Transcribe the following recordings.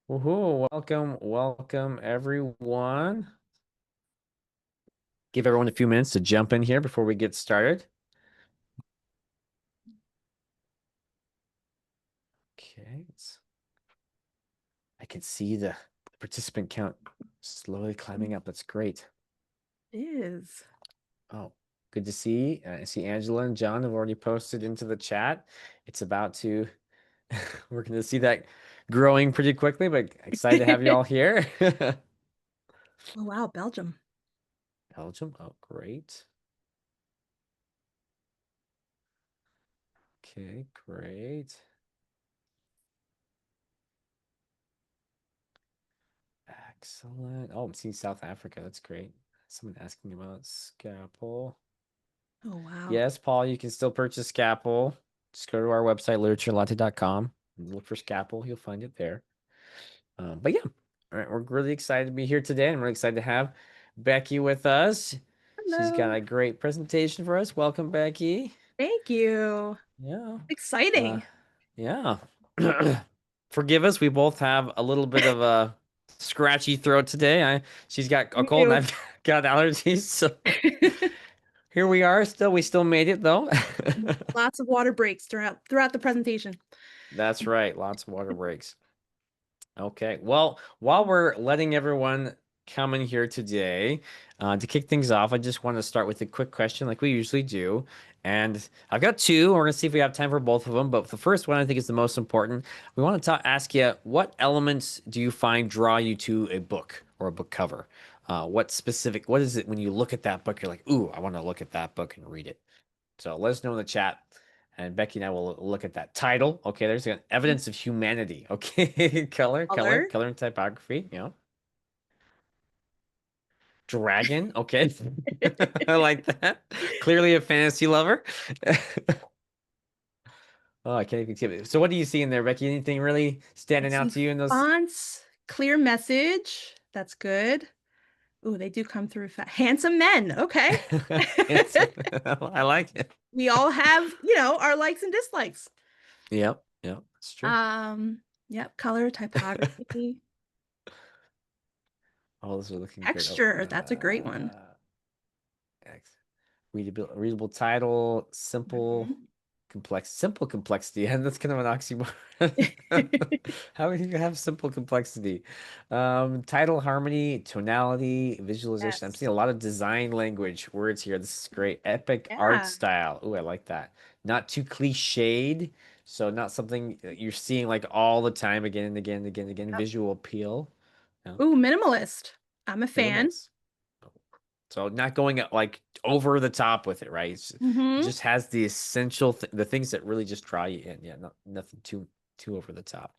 Woohoo, welcome everyone. Give everyone a few minutes to jump in here before we get started. Okay, I can see the participant count slowly climbing up. That's great. Is. Oh, good to see. I see Angela and John have already posted into the chat. It's about to, we're going to see that growing pretty quickly, but excited to have you all here. Oh wow, Belgium. Belgium, oh, great. Okay, great. Excellent. Oh, I'm seeing South Africa. That's great. Someone asking about Scapple. Oh wow. Yes, Paul, you can still purchase Scapple. Just go to our website, literatureandlatte.com, and look for Scapple. You'll find it there. But yeah, all right, we're really excited to be here today, and we're excited to have Becky with us. She's got Hello. a great presentation for us. Welcome, Becky. Thank you. Yeah. Uh, Exciting. yeah. Forgive us. We both have a little bit of a scratchy throat today. She's got a Me cold and too. I've got allergies. So here we are. We still made it though. Lots of water breaks throughout the presentation. That's right. Lots of water breaks. Okay. Well, while we're letting everyone come in here today, to kick things off, I just want to start with a quick question like we usually do. And I've got two. We're going to see if we have time for both of them. But the first one I think is the most important. We want to ask you, what elements do you find draw you to a book or a book cover? What is it when you look at that book, you're like, ooh, I want to look at that book and read it. So let us know in the chat. And Becky and I will look at that title. Okay, there's an evidence of humanity. Okay, Color. color and typography. Dragon. Okay, I like that. Clearly a fantasy lover. Oh, I can't even see it. So what do you see in there, Becky? Anything really I standing out see to you in those? fonts, clear message. That's good. Oh, they do come through fast. Handsome men. Okay. It's, I like it. We all have, our likes and dislikes. Yep, that's true. Yep, color, typography, All those are looking good. Oh, texture. That's a great one. X. Readable title, Mhm. simple complexity, and that's kind of an oxymoron. How do you have simple complexity? Title, harmony, tonality, visualization. I'm Yes. seeing a lot of design language words here. This is great. Epic art Yeah. style. Ooh, I like that. Not too cliched, so not something that you're seeing like all the time again and again and again and again. Yep. Visual appeal. Yeah. Ooh, minimalist. I'm a fan. Minimalist. So not going like over the top with it, right? It Mm-hmm. just has the essential the things that really just draw you in. Yeah, nothing too over the top.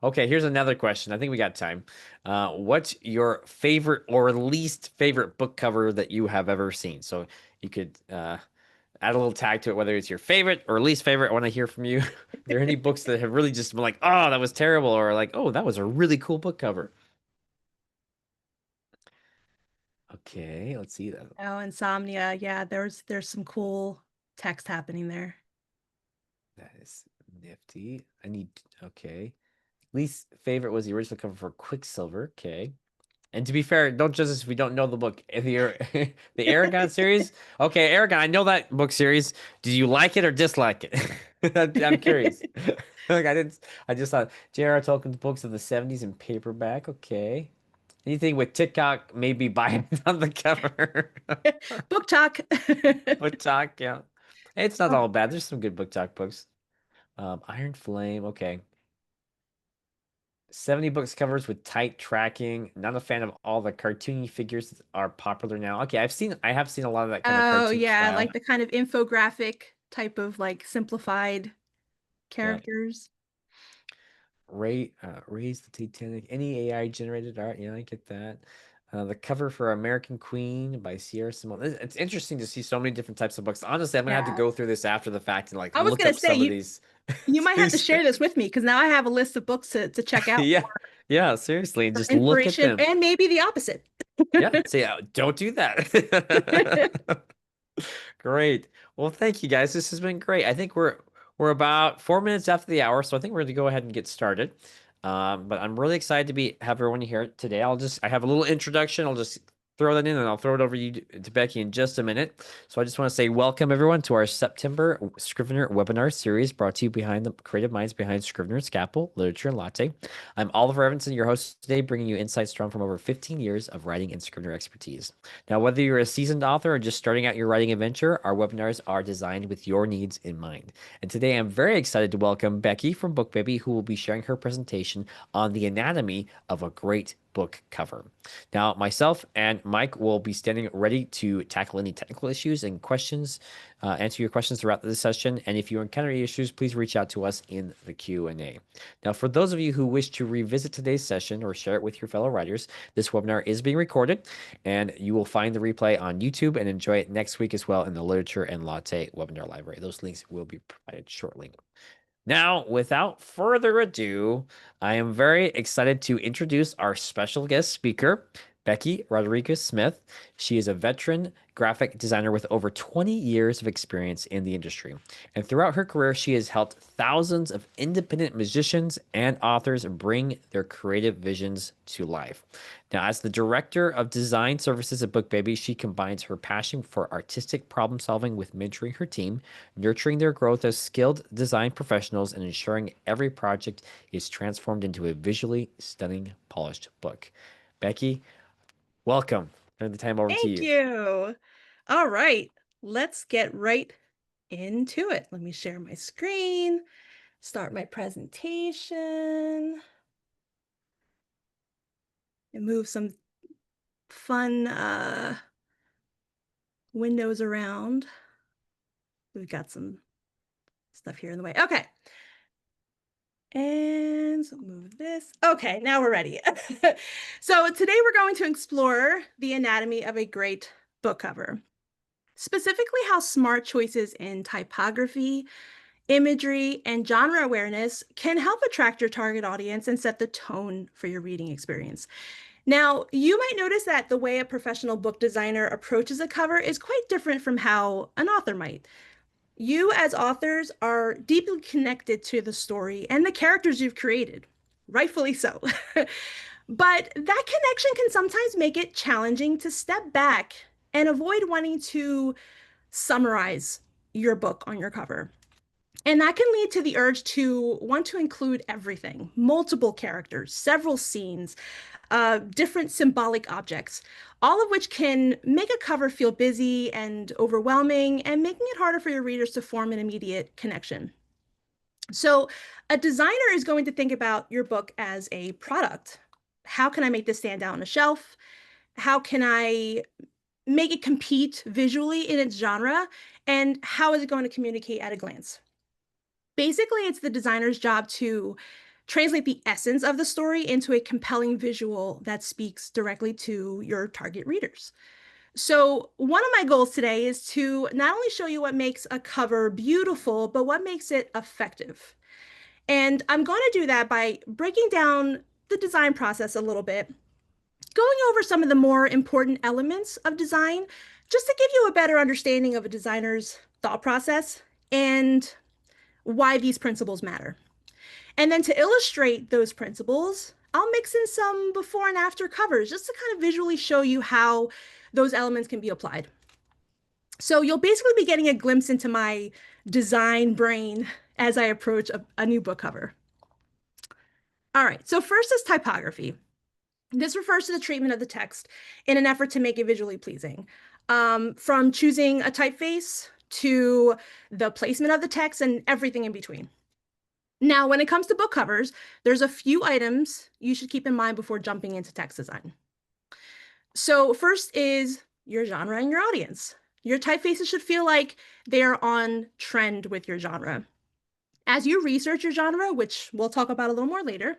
Okay, here's another question. I think we got time. What's your favorite or least favorite book cover that you have ever seen? So you could add a little tag to it, whether it's your favorite or least favorite. I want to hear from you. Are there any books that have really just been like, oh, that was terrible, or like, oh, that was a really cool book cover? Okay, let's see that. Oh, Insomnia. Yeah, there's some cool text happening there. That is nifty. Okay. Least favorite was the original cover for Quicksilver. Okay. And to be fair, don't judge us if we don't know the book. If you're the Aragon series, okay, Aragon, I know that book series. Do you like it or dislike it? I'm curious. Like I just thought J.R.R. Tolkien's books of the 70s in paperback. Okay. Anything with TikTok maybe buy it on the cover. Book talk. Book talk, yeah. It's not Oh, all bad. There's some good book talk books. Iron Flame, okay. 70 books covers with tight tracking. Not a fan of all the cartoony figures that are popular now. Okay, I have seen a lot of that kind of oh cartoon yeah, style. like the kind of infographic type of like simplified Yeah. characters. Raise the Titanic. Any AI generated art. Yeah, I get that. The cover for American Queen by Sierra Simone. It's interesting to see so many different types of books. Honestly, I'm gonna have to Yeah. go through this after the fact and like I was look gonna up say some of you these. you might have to these share this with me because now I have a list of books to check out yeah, yeah, seriously, and for just look at inspiration them. and maybe the opposite. Yeah, say, don't do that. Great. Well, thank you guys. This has been great. I think we're about 4 minutes after the hour, so I think we're going to go ahead and get started. But I'm really excited to have everyone here today. I have a little introduction. I'll just throw that in and I'll throw it over to Becky in just a minute. So I just want to say welcome everyone to our September Scrivener webinar series brought to you behind the creative minds behind Scrivener and Scapple, Literature and Latte. I'm Oliver Evanson, your host today, bringing you insights drawn from over 15 years of writing and Scrivener expertise. Now, whether you're a seasoned author or just starting out your writing adventure, our webinars are designed with your needs in mind. And today I'm very excited to welcome Becky from Bookbaby, who will be sharing her presentation on the anatomy of a great book cover. Now, myself and Mike will be standing ready to tackle any technical issues and questions, answer your questions throughout the session. And if you encounter any issues, please reach out to us in the Q&A. Now, for those of you who wish to revisit today's session or share it with your fellow writers, this webinar is being recorded, and you will find the replay on YouTube and enjoy it next week as well in the Literature and Latte webinar library. Those links will be provided shortly. Now, without further ado, I am very excited to introduce our special guest speaker, Becky Rodriguez Smith. She is a veteran graphic designer with over 20 years of experience in the industry. And throughout her career, she has helped thousands of independent musicians and authors bring their creative visions to life. Now, as the director of design services at Bookbaby, she combines her passion for artistic problem solving with mentoring her team, nurturing their growth as skilled design professionals, and ensuring every project is transformed into a visually stunning, polished book. Becky, welcome. Turn the time over to Thank you. you. All right, let's get right into it. Let me share my screen, start my presentation, and move some fun windows around. We've got some stuff here in the way. Okay. And so move this. Okay, now we're ready. So today we're going to explore the anatomy of a great book cover, specifically how smart choices in typography, imagery, and genre awareness can help attract your target audience and set the tone for your reading experience. Now, you might notice that the way a professional book designer approaches a cover is quite different from how an author might. You, as authors, are deeply connected to the story and the characters you've created, rightfully so. But that connection can sometimes make it challenging to step back and avoid wanting to summarize your book on your cover. And that can lead to the urge to want to include everything, multiple characters, several scenes, different symbolic objects, all of which can make a cover feel busy and overwhelming and making it harder for your readers to form an immediate connection. So, a designer is going to think about your book as a product. How can I make this stand out on a shelf? How can I make it compete visually in its genre? And how is it going to communicate at a glance? Basically, it's the designer's job to translate the essence of the story into a compelling visual that speaks directly to your target readers. So, one of my goals today is to not only show you what makes a cover beautiful, but what makes it effective. And I'm going to do that by breaking down the design process a little bit, going over some of the more important elements of design, just to give you a better understanding of a designer's thought process and why these principles matter. And then to illustrate those principles, I'll mix in some before and after covers just to kind of visually show you how those elements can be applied. So you'll basically be getting a glimpse into my design brain as I approach a new book cover. All right, so first is typography. This refers to the treatment of the text in an effort to make it visually pleasing. From choosing a typeface to the placement of the text and everything in between. Now, when it comes to book covers, there's a few items you should keep in mind before jumping into text design. So first is your genre and your audience. Your typefaces should feel like they are on trend with your genre. As you research your genre, which we'll talk about a little more later,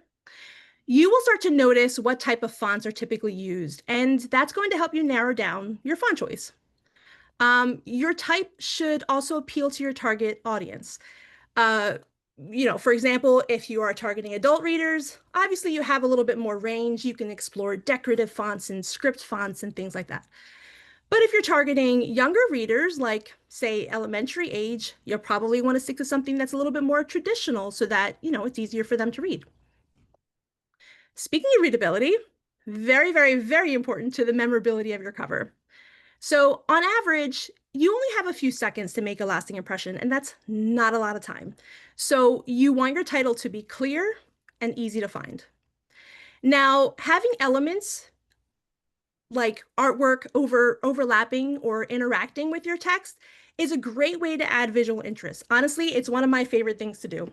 you will start to notice what type of fonts are typically used, and that's going to help you narrow down your font choice. Your type should also appeal to your target audience. Uh, for example, if you are targeting adult readers, obviously you have a little bit more range. You can explore decorative fonts and script fonts and things like that. But if you're targeting younger readers, like say elementary age, you'll probably want to stick to something that's a little bit more traditional so that, it's easier for them to read. Speaking of readability, very, very, very important to the memorability of your cover. So, on average, you only have a few seconds to make a lasting impression, and that's not a lot of time. So, you want your title to be clear and easy to find. Now, having elements like artwork overlapping or interacting with your text is a great way to add visual interest. Honestly, it's one of my favorite things to do.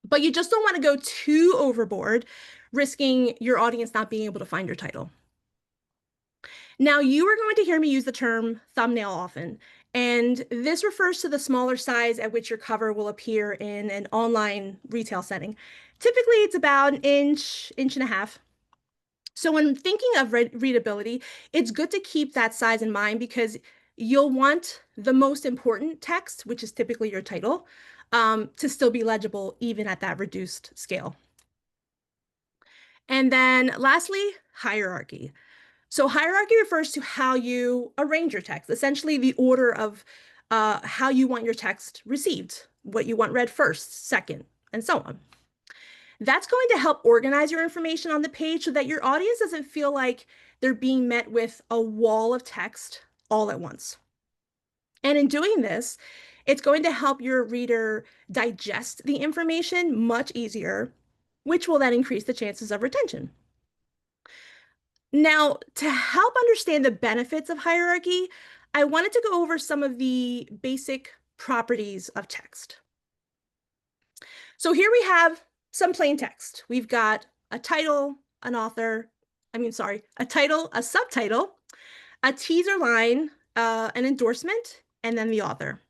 But you just don't want to go too overboard, risking your audience not being able to find your title. Now, you are going to hear me use the term thumbnail often, and this refers to the smaller size at which your cover will appear in an online retail setting. Typically, it's about an inch, inch and a half. So when thinking of readability, it's good to keep that size in mind because you'll want the most important text, which is typically your title, to still be legible even at that reduced scale. And then lastly, hierarchy. So hierarchy refers to how you arrange your text, essentially the order of how you want your text received, what you want read first, second, and so on. That's going to help organize your information on the page so that your audience doesn't feel like they're being met with a wall of text all at once. And in doing this, it's going to help your reader digest the information much easier, which will then increase the chances of retention. Now, to help understand the benefits of hierarchy, I wanted to go over some of the basic properties of text. So here we have some plain text. We've got a title, an author, a title, a subtitle, a teaser line, an endorsement, and then the author.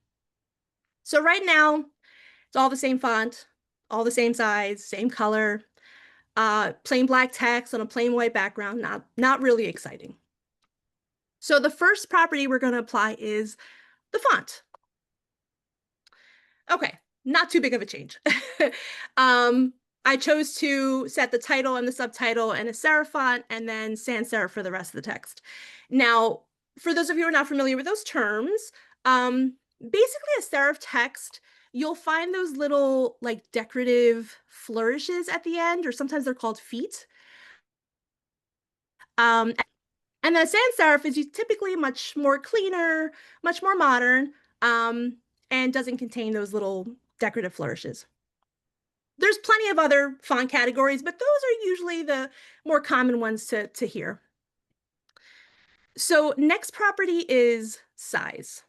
So right now, it's all the same font, all the same size, same color, plain black text on a plain white background, not really exciting. So the first property we're going to apply is the font. Okay, not too big of a change. I chose to set the title and the subtitle in a serif font and then sans serif for the rest of the text. Now, for those of you who are not familiar with those terms, basically a serif text, you'll find those little like decorative flourishes at the end, or sometimes they're called feet. Um, and then sans serif is typically much more cleaner, much more modern, and doesn't contain those little decorative flourishes. There's plenty of other font categories, but those are usually the more common ones to hear. So next property is size.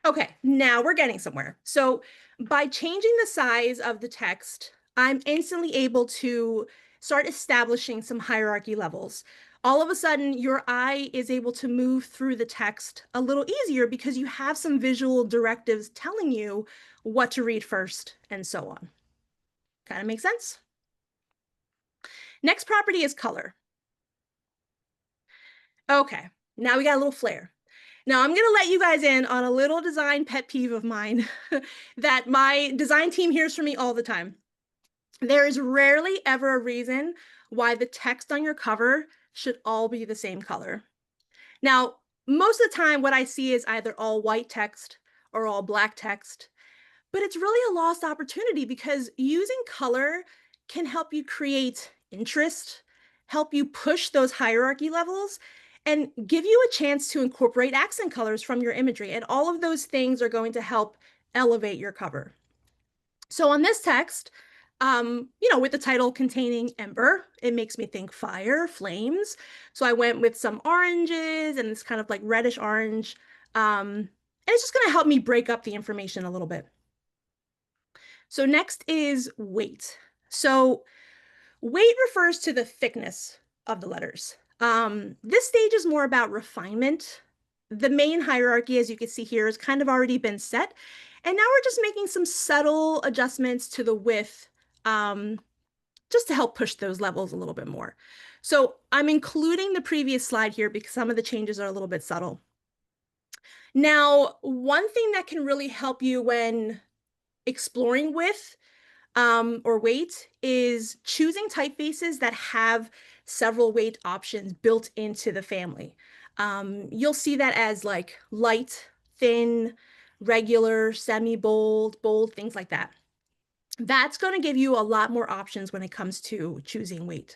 Okay, now we're getting somewhere. So by changing the size of the text, I'm instantly able to start establishing some hierarchy levels. All of a sudden, your eye is able to move through the text a little easier because you have some visual directives telling you what to read first and so on. Kind of makes sense? Next property is color. Okay, now we got a little flair. Now I'm gonna let you guys in on a little design pet peeve of mine that my design team hears from me all the time. There is rarely ever a reason why the text on your cover should all be the same color. Now, most of the time, what I see is either all white text or all black text, but it's really a lost opportunity because using color can help you create interest, help you push those hierarchy levels, and give you a chance to incorporate accent colors from your imagery. And all of those things are going to help elevate your cover. So on this text, with the title containing ember, it makes me think fire, flames. So I went with some oranges and this kind of like reddish orange. And it's just going to help me break up the information a little bit. So next is weight. So weight refers to the thickness of the letters. This stage is more about refinement. The main hierarchy, as you can see here, has kind of already been set. And now we're just making some subtle adjustments to the width just to help push those levels a little bit more. So I'm including the previous slide here because some of the changes are a little bit subtle. Now, one thing that can really help you when exploring width or weight is choosing typefaces that have several weight options built into the family. You'll see that as like light, thin, regular, semi-bold, bold, things like that. That's going to give you a lot more options when it comes to choosing weight.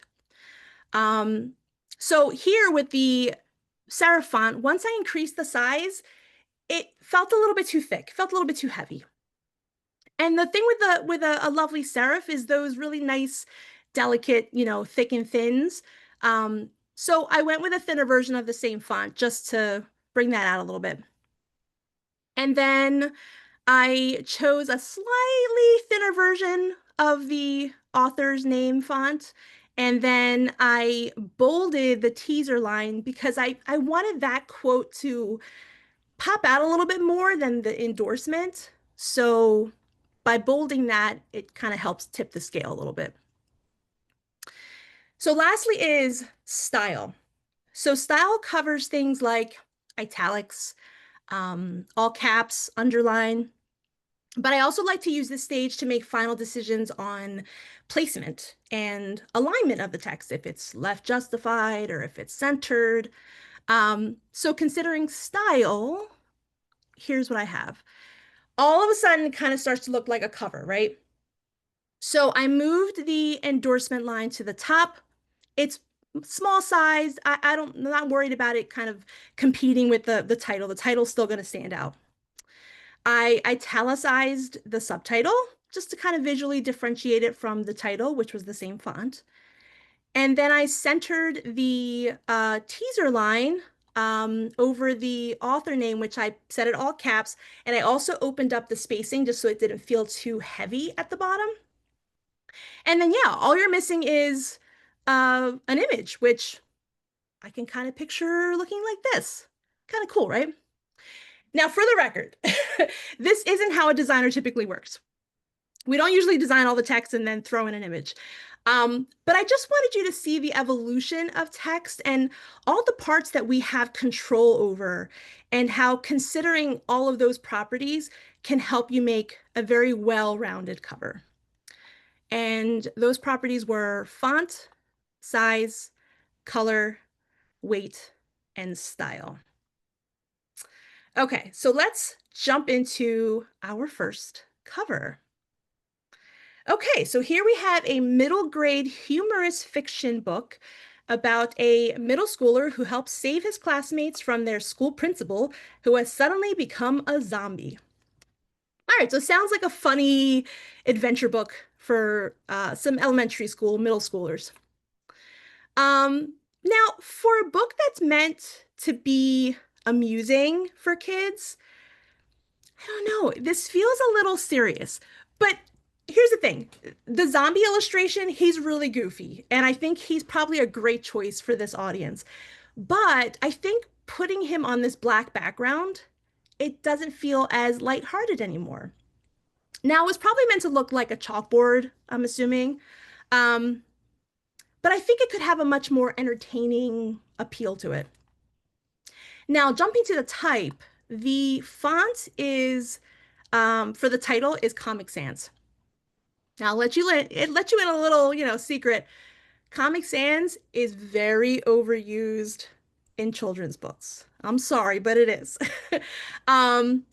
Um, so here with the serif font, once I increased the size, it felt a little bit too thick, felt a little bit too heavy. And the thing with a lovely serif is those really nice, delicate, thick and thins. So I went with a thinner version of the same font just to bring that out a little bit. And then I chose a slightly thinner version of the author's name font. And then I bolded the teaser line because I wanted that quote to pop out a little bit more than the endorsement. So by bolding that, it kind of helps tip the scale a little bit. So lastly is style. So style covers things like italics, all caps, underline. But I also like to use this stage to make final decisions on placement and alignment of the text, if it's left justified or if it's centered. So considering style, here's what I have. All of a sudden, it kind of starts to look like a cover, right? So I moved the endorsement line to the top. It's small sized. I'm not worried about it kind of competing with the title. The title's still going to stand out. I italicized the subtitle just to kind of visually differentiate it from the title, which was the same font. And then I centered the teaser line over the author name, which I set it all caps. And I also opened up the spacing just so it didn't feel too heavy at the bottom. And then, yeah, all you're missing is an image, which I can kind of picture looking like this. Kind of cool, right? Now, for the record, this isn't how a designer typically works. We don't usually design all the text and then throw in an image. But I just wanted you to see the evolution of text and all the parts that we have control over, and how considering all of those properties can help you make a very well-rounded cover. And those properties were font, size, color, weight, and style. Okay, so let's jump into our first cover. Okay, so here we have a middle grade humorous fiction book about a middle schooler who helps save his classmates from their school principal who has suddenly become a zombie. All right, so it sounds like a funny adventure book for some elementary school, middle schoolers. Now, for a book that's meant to be amusing for kids, I don't know. This feels a little serious. But here's the thing. The zombie illustration, he's really goofy. And I think he's probably a great choice for this audience. But I think putting him on this black background, it doesn't feel as lighthearted anymore. Now, it was probably meant to look like a chalkboard, I'm assuming. Um, but I think it could have a much more entertaining appeal to it. Now, jumping to the type, the font is for the title is Comic Sans. Now, let you in a little, secret. Comic Sans is very overused in children's books. I'm sorry, but it is.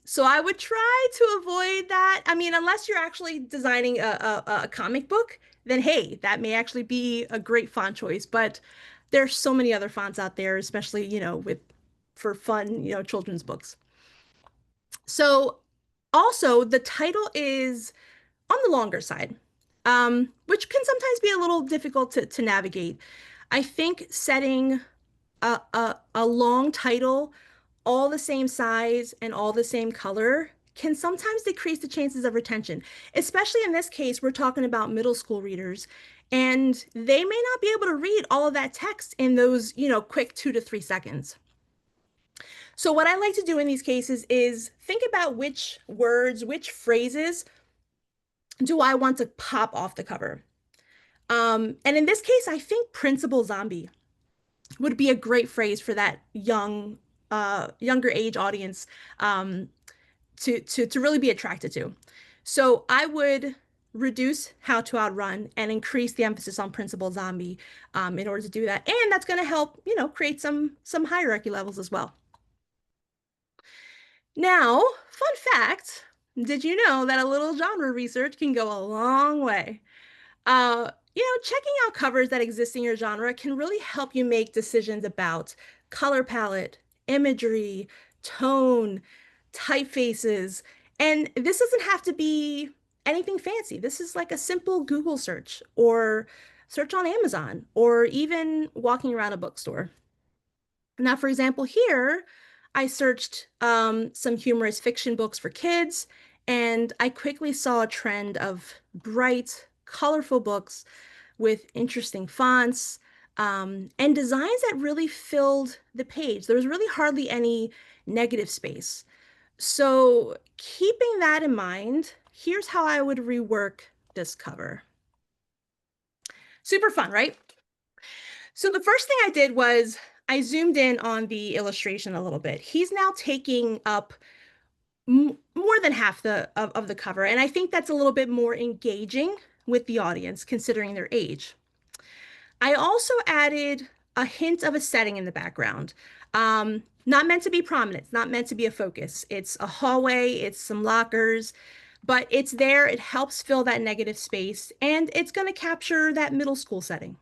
So I would try to avoid that. I mean, unless you're actually designing a comic book, then hey, that may actually be a great font choice. But there's so many other fonts out there, especially, with for fun, children's books. So also the title is on the longer side, which can sometimes be a little difficult to navigate. I think setting a long title, all the same size and all the same color, can sometimes decrease the chances of retention. Especially in this case, we're talking about middle school readers, and they may not be able to read all of that text in those, quick 2 to 3 seconds. So what I like to do in these cases is think about which words, which phrases do I want to pop off the cover? And in this case, I think principal zombie would be a great phrase for that younger age audience to really be attracted to. So I would reduce how to outrun and increase the emphasis on principal zombie in order to do that. And that's going to help, create some hierarchy levels as well. Now, fun fact, Did you know that a little genre research can go a long way? Checking out covers that exist in your genre can really help you make decisions about color palette, imagery, tone, typefaces. And this doesn't have to be anything fancy. This is like a simple Google search or search on Amazon or even walking around a bookstore. Now, for example, here I searched some humorous fiction books for kids, and I quickly saw a trend of bright, colorful books with interesting fonts and designs that really filled the page. There was really hardly any negative space. So, keeping that in mind, here's how I would rework this cover. Super fun, right? So the first thing I did was I zoomed in on the illustration a little bit. He's now taking up more than half of the cover, and I think that's a little bit more engaging with the audience considering their age. I also added a hint of a setting in the background. Not meant to be prominent, it's not meant to be a focus. It's a hallway, it's some lockers, but it's there. It helps fill that negative space, and it's going to capture that middle school setting.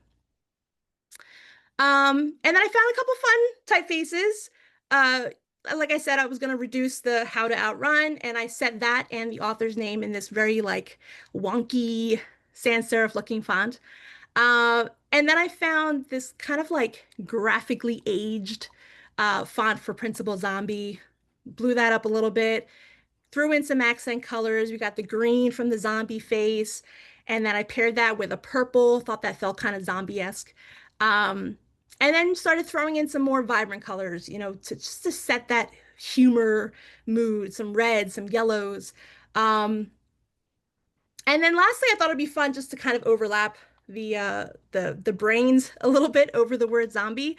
And then I found a couple fun typefaces. Like I said, I was going to reduce the how to outrun, and I set that and the author's name in this very like wonky sans serif looking font. And then I found this kind of like graphically aged font for Principal Zombie. Blew that up a little bit, threw in some accent colors. We got the green from the zombie face, and then I paired that with a purple, thought that felt kind of zombie-esque. Um, and then started throwing in some more vibrant colors, to just to set that humor mood, some reds, some yellows. And then lastly, I thought it'd be fun just to kind of overlap the brains a little bit over the word zombie,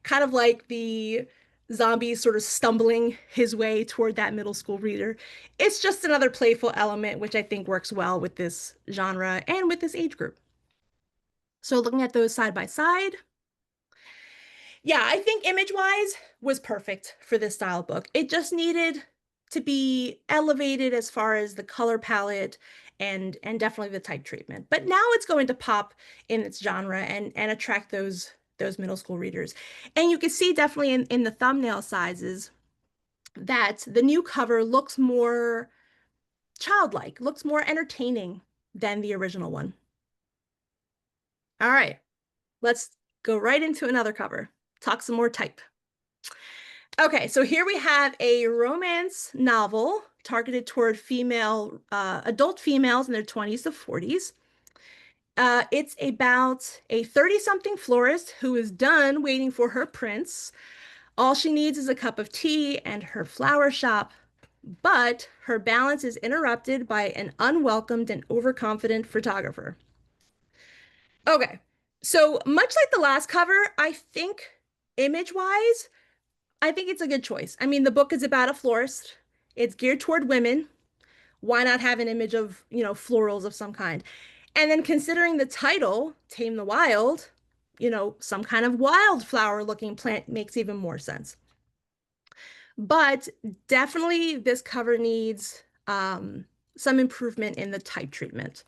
kind of like the zombie sort of stumbling his way toward that middle school reader. It's just another playful element, which I think works well with this genre and with this age group. So looking at those side by side, yeah, I think image-wise was perfect for this style book. It just needed to be elevated as far as the color palette and definitely the type treatment. But now it's going to pop in its genre and attract those middle school readers. And you can see definitely in the thumbnail sizes that the new cover looks more childlike, looks more entertaining than the original one. All right, let's go right into another cover. Talk some more type. Okay, so here we have a romance novel targeted toward adult females in their 20s to 40s. It's about a 30-something florist who is done waiting for her prince. All she needs is a cup of tea and her flower shop, but her balance is interrupted by an unwelcomed and overconfident photographer. Okay, so much like the last cover, I think image-wise, I think it's a good choice. I mean, the book is about a florist. It's geared toward women. Why not have an image of, florals of some kind? And then considering the title, Tame the Wild, some kind of wildflower looking plant makes even more sense. But definitely this cover needs some improvement in the type treatment.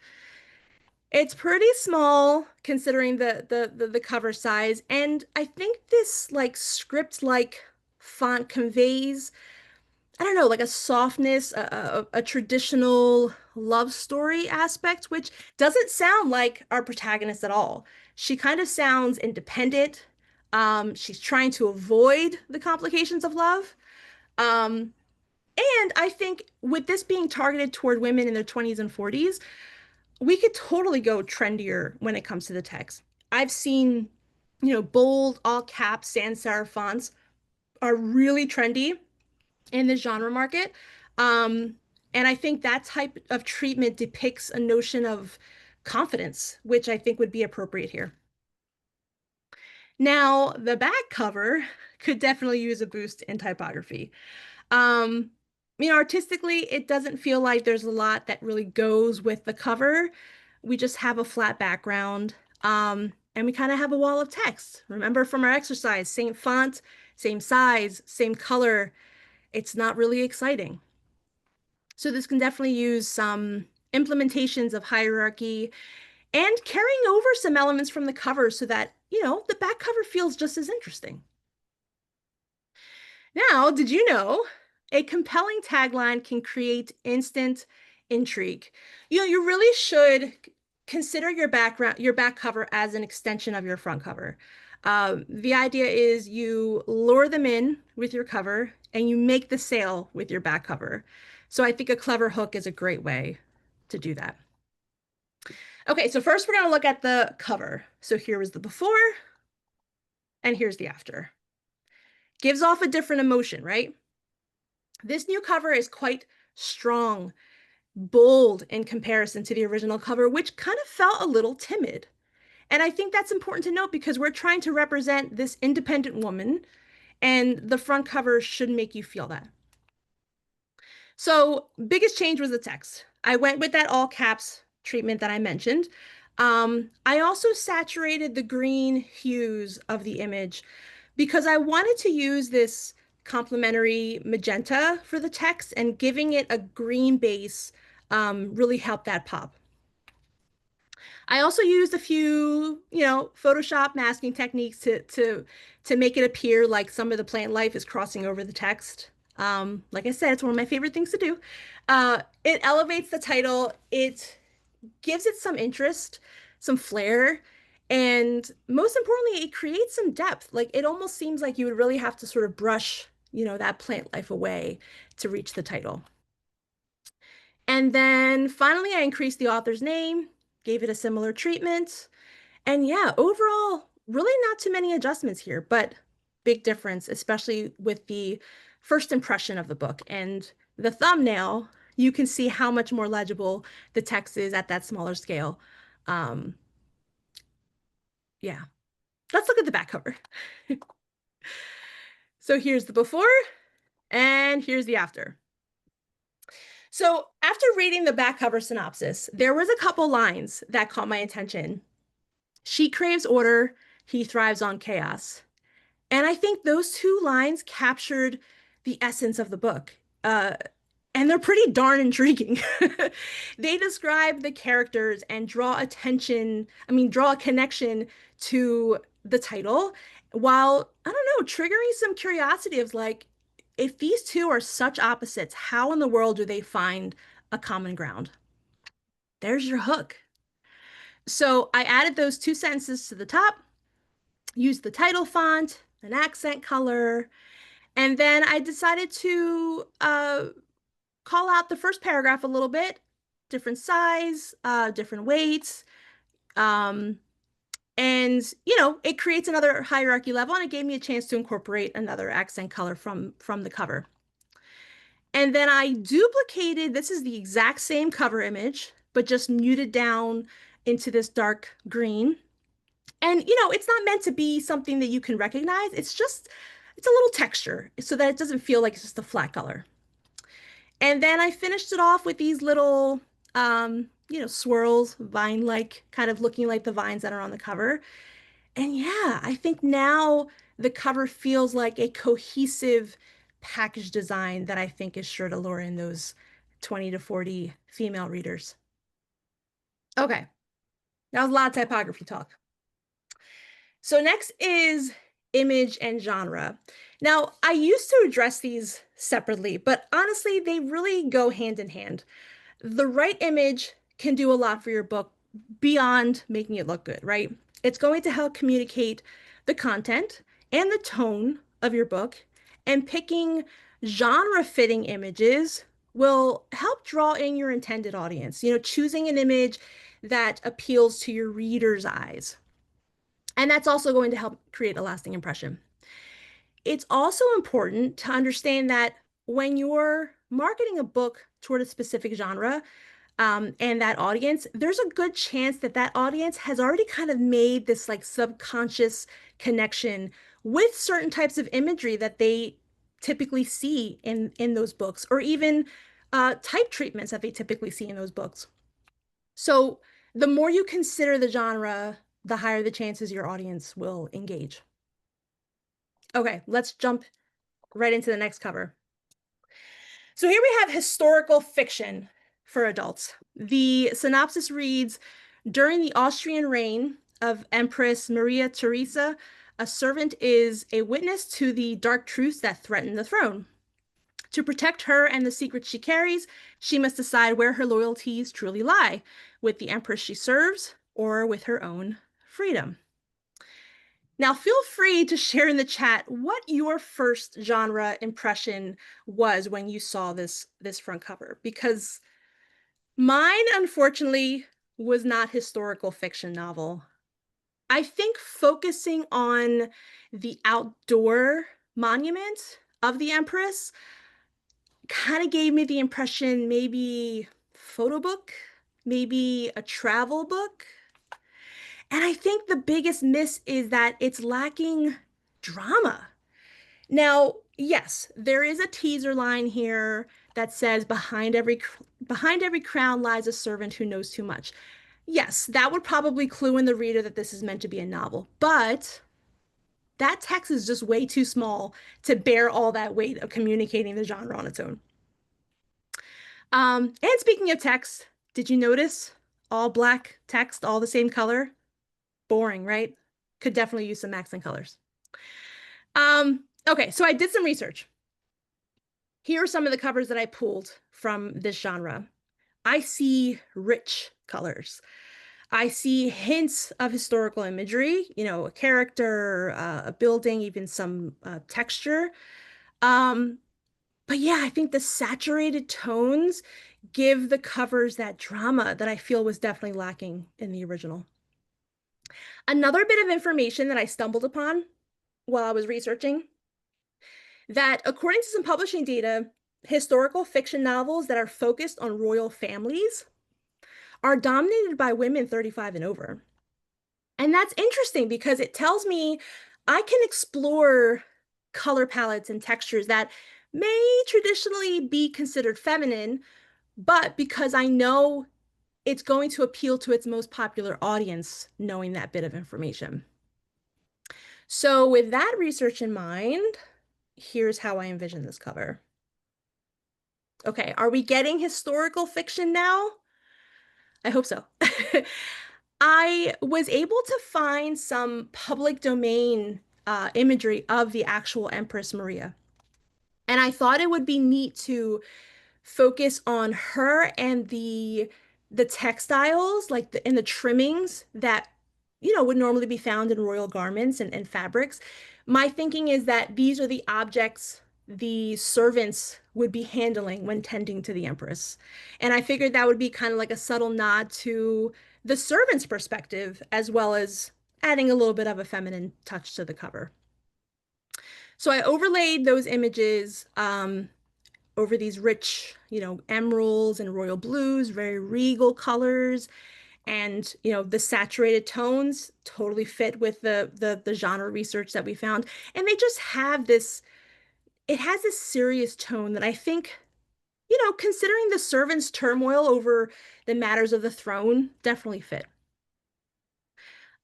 It's pretty small considering the cover size, and I think this like script-like font conveys, I don't know, like a softness, a traditional love story aspect, which doesn't sound like our protagonist at all. She kind of sounds independent. She's trying to avoid the complications of love. Um, and I think with this being targeted toward women in their 20s and 40s, we could totally go trendier when it comes to the text. I've seen, bold, all caps, sans serif fonts are really trendy in the genre market. Um, and I think that type of treatment depicts a notion of confidence, which I think would be appropriate here. Now, the back cover could definitely use a boost in typography. Um, Artistically, it doesn't feel like there's a lot that really goes with the cover. We just have a flat background, and we kind of have a wall of text. Remember from our exercise, same font, same size, same color. It's not really exciting. So this can definitely use some implementations of hierarchy and carrying over some elements from the cover so that, the back cover feels just as interesting. Now, did you know a compelling tagline can create instant intrigue? You really should consider your back cover as an extension of your front cover. The idea is you lure them in with your cover and you make the sale with your back cover. So I think a clever hook is a great way to do that. Okay, so first we're going to look at the cover. So here is the before and here's the after. Gives off a different emotion, right? This new cover is quite strong, bold in comparison to the original cover, which kind of felt a little timid. And I think that's important to note because we're trying to represent this independent woman, and the front cover should make you feel that. So, biggest change was the text. I went with that all caps treatment that I mentioned. I also saturated the green hues of the image because I wanted to use this complementary magenta for the text, and giving it a green base really helped that pop. I also used a few, Photoshop masking techniques to make it appear like some of the plant life is crossing over the text. Like I said, it's one of my favorite things to do. It elevates the title. It gives it some interest, some flair, and most importantly, it creates some depth. Like it almost seems like you would really have to sort of brush, that plant life away to reach the title. And then finally, I increased the author's name, gave it a similar treatment. And yeah, overall, really not too many adjustments here, but big difference, especially with the first impression of the book. And the thumbnail, you can see how much more legible the text is at that smaller scale. Um, yeah, let's look at the back cover. So here's the before and here's the after. So after reading the back cover synopsis, there was a couple lines that caught my attention. She craves order, he thrives on chaos. And I think those two lines captured the essence of the book. And they're pretty darn intriguing. They describe the characters and draw a connection to the title, while, I don't know, triggering some curiosity of like, if these two are such opposites, how in the world do they find a common ground? There's your hook. So I added those two sentences to the top, used the title font, an accent color, and then I decided to call out the first paragraph a little bit, different size, different weights. Um, and it creates another hierarchy level, and it gave me a chance to incorporate another accent color from the cover. And then I duplicated, this is the exact same cover image, but just muted down into this dark green. And it's not meant to be something that you can recognize. It's a little texture so that it doesn't feel like it's just a flat color. And then I finished it off with these little, swirls, vine-like, kind of looking like the vines that are on the cover. And yeah, I think now the cover feels like a cohesive package design that I think is sure to lure in those 20 to 40 female readers. Okay, that was a lot of typography talk. So next is image and genre. Now, I used to address these separately, but honestly, they really go hand in hand. The right image can do a lot for your book beyond making it look good, right? It's going to help communicate the content and the tone of your book, and picking genre-fitting images will help draw in your intended audience. Choosing an image that appeals to your reader's eyes. And that's also going to help create a lasting impression. It's also important to understand that when you're marketing a book toward a specific genre, and that audience, there's a good chance that that audience has already kind of made this like subconscious connection with certain types of imagery that they typically see in those books, or even type treatments that they typically see in those books. So the more you consider the genre, the higher the chances your audience will engage. Okay, let's jump right into the next cover. So here we have historical fiction for adults. The synopsis reads, during the Austrian reign of Empress Maria Theresa, a servant is a witness to the dark truths that threaten the throne. To protect her and the secrets she carries, she must decide where her loyalties truly lie, with the empress she serves or with her own freedom. Now, feel free to share in the chat what your first genre impression was when you saw this front cover, because mine, unfortunately, was not historical fiction novel. I think focusing on the outdoor monument of the Empress kind of gave me the impression maybe photo book, maybe a travel book. And I think the biggest miss is that it's lacking drama. Now, yes, there is a teaser line here that says behind every crown lies a servant who knows too much. Yes, that would probably clue in the reader that this is meant to be a novel, but that text is just way too small to bear all that weight of communicating the genre on its own. And speaking of text, did you notice all black text, all the same color? Boring, right? Could definitely use some accent colors. Okay, so I did some research. Here are some of the covers that I pulled from this genre. I see rich colors. I see hints of historical imagery, a character, a building, even some texture. Um, but yeah, I think the saturated tones give the covers that drama that I feel was definitely lacking in the original. Another bit of information that I stumbled upon while I was researching that according to some publishing data, historical fiction novels that are focused on royal families are dominated by women 35 and over. And that's interesting because it tells me I can explore color palettes and textures that may traditionally be considered feminine, but because I know it's going to appeal to its most popular audience, knowing that bit of information. So, with that research in mind, here's how I envision this cover. Okay, are we getting historical fiction now? I hope so. I was able to find some public domain imagery of the actual Empress Maria. And I thought it would be neat to focus on her and the textiles, like in the trimmings that would normally be found in royal garments and fabrics. My thinking is that these are the objects the servants would be handling when tending to the empress. And I figured that would be kind of like a subtle nod to the servant's perspective, as well as adding a little bit of a feminine touch to the cover. So I overlaid those images over these rich, emeralds and royal blues, very regal colors, and the saturated tones totally fit with the genre research that we found. And they just have this, it has this serious tone that I think, considering the servants' turmoil over the matters of the throne, definitely fit.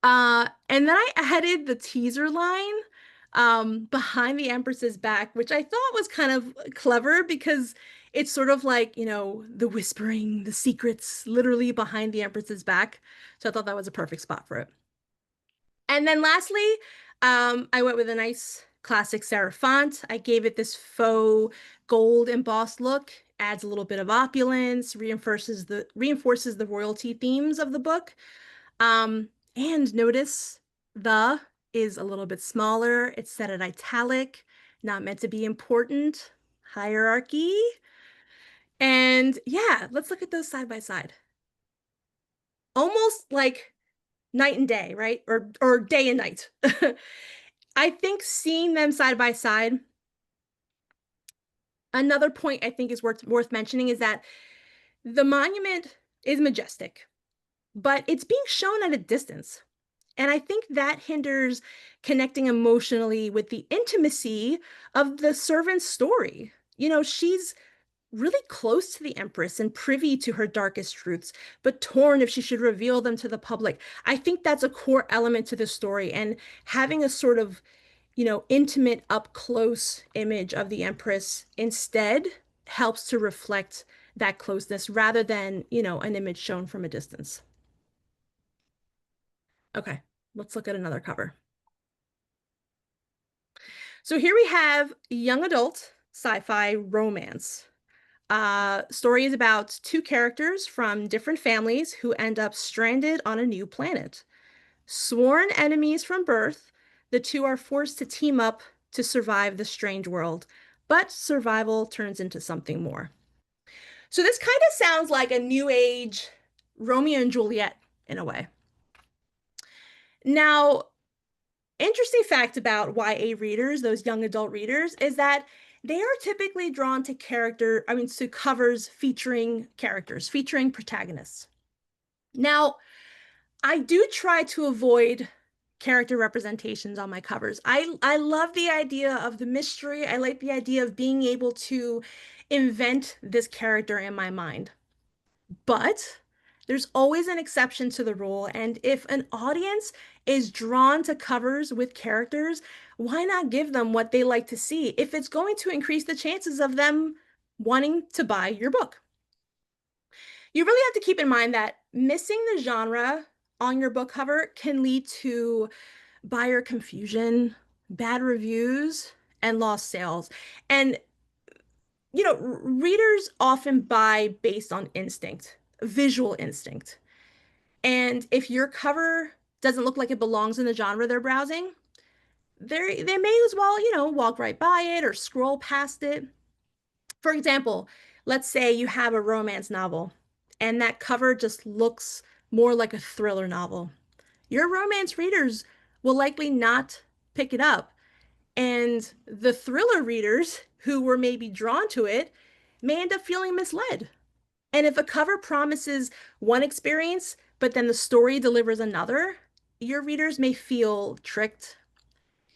And then I added the teaser line behind the Empress's back, which I thought was kind of clever because it's sort of like, the whispering, the secrets literally behind the Empress's back. So I thought that was a perfect spot for it. And then lastly, I went with a nice classic serif font. I gave it this faux gold embossed look, adds a little bit of opulence, reinforces the royalty themes of the book. And notice the is a little bit smaller. It's set at italic, not meant to be important. Hierarchy. And yeah, let's look at those side by side. Almost like night and day, right? Or day and night. I think seeing them side by side, another point I think is worth mentioning is that the monument is majestic, but it's being shown at a distance. And I think that hinders connecting emotionally with the intimacy of the servant's story. She's really close to the Empress and privy to her darkest truths, but torn if she should reveal them to the public. I think that's a core element to the story. And having a sort of, intimate, up close image of the Empress instead helps to reflect that closeness rather than, an image shown from a distance. Okay, let's look at another cover. So here we have young adult sci-fi romance. Story is about two characters from different families who end up stranded on a new planet. Sworn enemies from birth, the two are forced to team up to survive the strange world, but survival turns into something more. So this kind of sounds like a new age Romeo and Juliet in a way. Now, interesting fact about YA readers, those young adult readers, is that they are typically drawn to to covers featuring characters, featuring protagonists. Now, I do try to avoid character representations on my covers. I love the idea of the mystery. I like the idea of being able to invent this character in my mind. But there's always an exception to the rule. And if an audience is drawn to covers with characters, why not give them what they like to see if it's going to increase the chances of them wanting to buy your book? You really have to keep in mind that missing the genre on your book cover can lead to buyer confusion, bad reviews, and lost sales. And readers often buy based on instinct, visual instinct. And if your cover doesn't look like it belongs in the genre they're browsing, they may as well, walk right by it or scroll past it. For example, let's say you have a romance novel and that cover just looks more like a thriller novel. Your romance readers will likely not pick it up. And the thriller readers who were maybe drawn to it may end up feeling misled. And if a cover promises one experience, but then the story delivers another, your readers may feel tricked.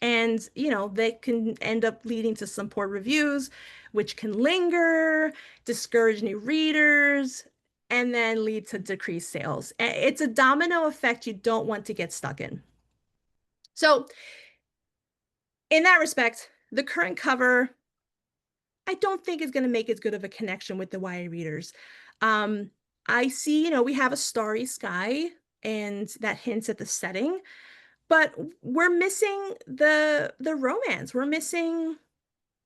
And, they can end up leading to some poor reviews, which can linger, discourage new readers, and then lead to decreased sales. It's a domino effect you don't want to get stuck in. So, in that respect, the current cover, I don't think is going to make as good of a connection with the YA readers. Um, I see, we have a starry sky, and that hints at the setting, but we're missing the romance. We're missing,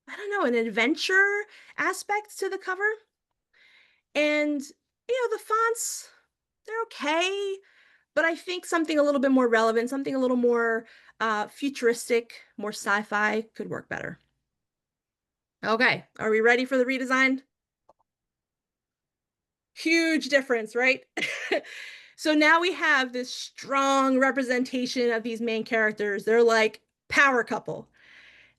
I don't know, an adventure aspect to the cover. And, the fonts, they're okay, but I think something a little bit more relevant, something a little more futuristic, more sci-fi could work better. Okay, are we ready for the redesign? Huge difference, right? So now we have this strong representation of these main characters. They're like power couple.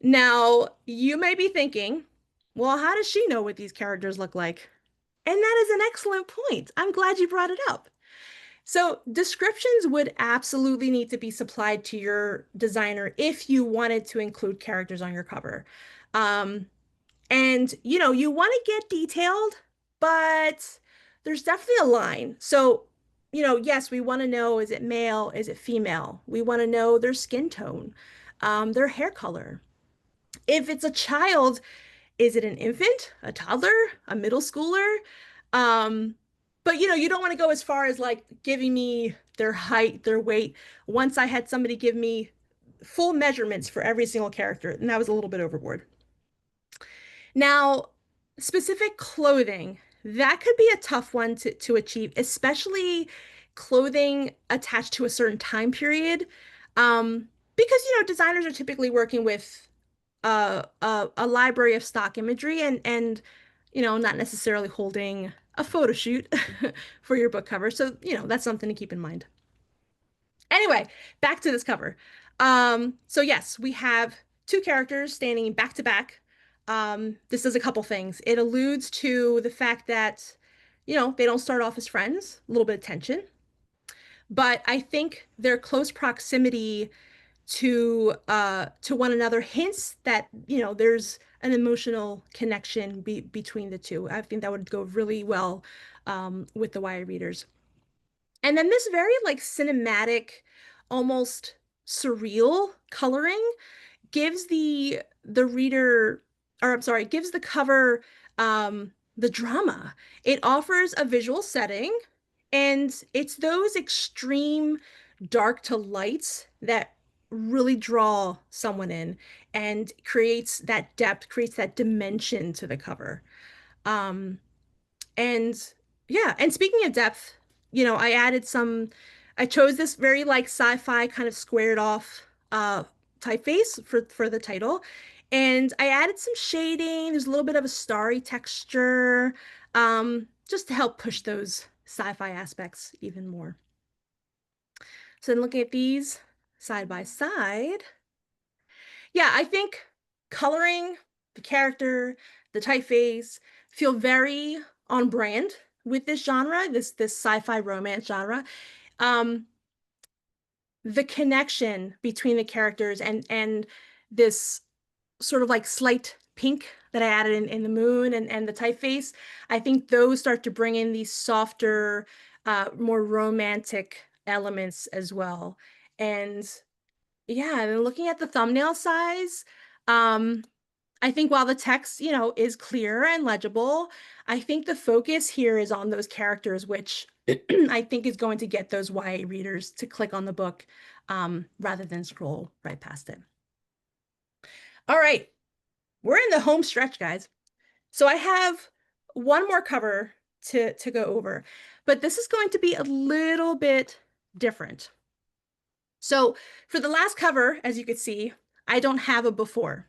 Now, you may be thinking, well, how does she know what these characters look like? And that is an excellent point. I'm glad you brought it up. So, descriptions would absolutely need to be supplied to your designer if you wanted to include characters on your cover. Um, and you want to get detailed, but there's definitely a line. So, yes, we want to know, is it male? Is it female? We want to know their skin tone, their hair color. If it's a child, is it an infant, a toddler, a middle schooler? Um, but you don't want to go as far as like giving me their height, their weight. Once I had somebody give me full measurements for every single character, and that was a little bit overboard. Now, specific clothing, that could be a tough one to achieve, especially clothing attached to a certain time period. Because, designers are typically working with a library of stock imagery and not necessarily holding a photo shoot for your book cover. So, that's something to keep in mind. Anyway, back to this cover. So yes, we have two characters standing back to back. This does a couple things. It alludes to the fact that, they don't start off as friends, a little bit of tension. But I think their close proximity to one another hints that, there's an emotional connection between the two. I think that would go really well with the YA readers. And then this very like cinematic, almost surreal coloring gives the reader, or I'm sorry, gives the cover The drama. It offers a visual setting, and it's those extreme dark to lights that really draw someone in and creates that depth, creates that dimension to the cover. Um, and yeah, and speaking of depth, I added some, I chose this very like sci-fi kind of squared off typeface for the title. And I added some shading. There's a little bit of a starry texture, just to help push those sci-fi aspects even more. So then looking at these side by side, yeah, I think coloring, the character, the typeface feel very on brand with this genre, this sci-fi romance genre. Um, the connection between the characters and this sort of like slight pink that I added in the moon and the typeface, I think those start to bring in these softer, more romantic elements as well. And yeah, and looking at the thumbnail size, um, I think while the text, is clear and legible, I think the focus here is on those characters, which I think is going to get those YA readers to click on the book, rather than scroll right past it. All right, we're in the home stretch, guys. So I have one more cover to go over, but this is going to be a little bit different. So for the last cover, as you could see, I don't have a before.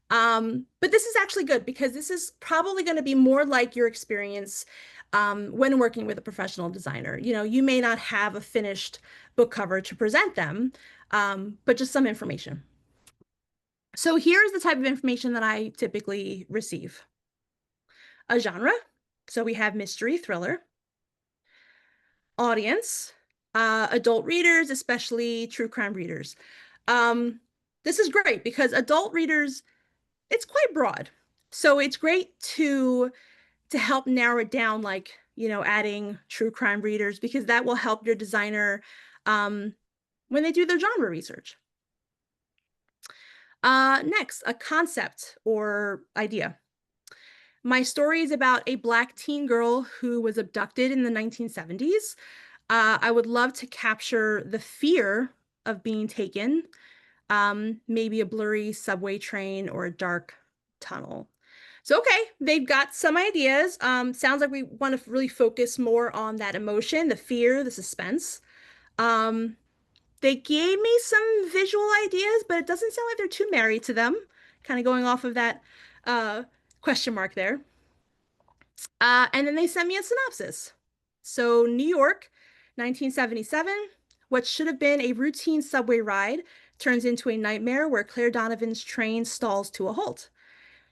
But this is actually good because this is probably going to be more like your experience when working with a professional designer. You may not have a finished book cover to present them, but just some information. So here's the type of information that I typically receive. A genre. So we have mystery, thriller, audience, adult readers, especially true crime readers. Um, this is great because adult readers, it's quite broad. So it's great to help narrow it down, like, adding true crime readers, because that will help your designer um, when they do their genre research. Next, a concept or idea. My story is about a Black teen girl who was abducted in the 1970s. I would love to capture the fear of being taken, maybe a blurry subway train or a dark tunnel. So, okay, they've got some ideas. Sounds like we want to really focus more on that emotion, the fear, the suspense. Um, they gave me some visual ideas, but it doesn't sound like they're too married to them. Kind of going off of that uh, question mark there. And then they sent me a synopsis. So, New York, 1977. What should have been a routine subway ride turns into a nightmare where Claire Donovan's train stalls to a halt.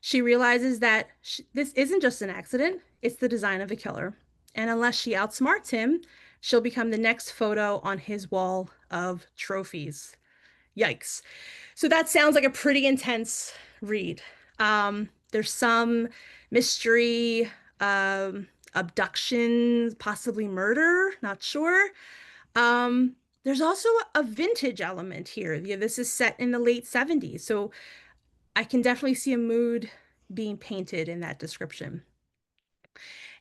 She realizes that this isn't just an accident, it's the design of the killer. And unless she outsmarts him, she'll become the next photo on his wall of trophies. Yikes. So that sounds like a pretty intense read. There's some mystery, abduction, possibly murder, not sure. There's also a vintage element here. Yeah, this is set in the late 70s, so I can definitely see a mood being painted in that description.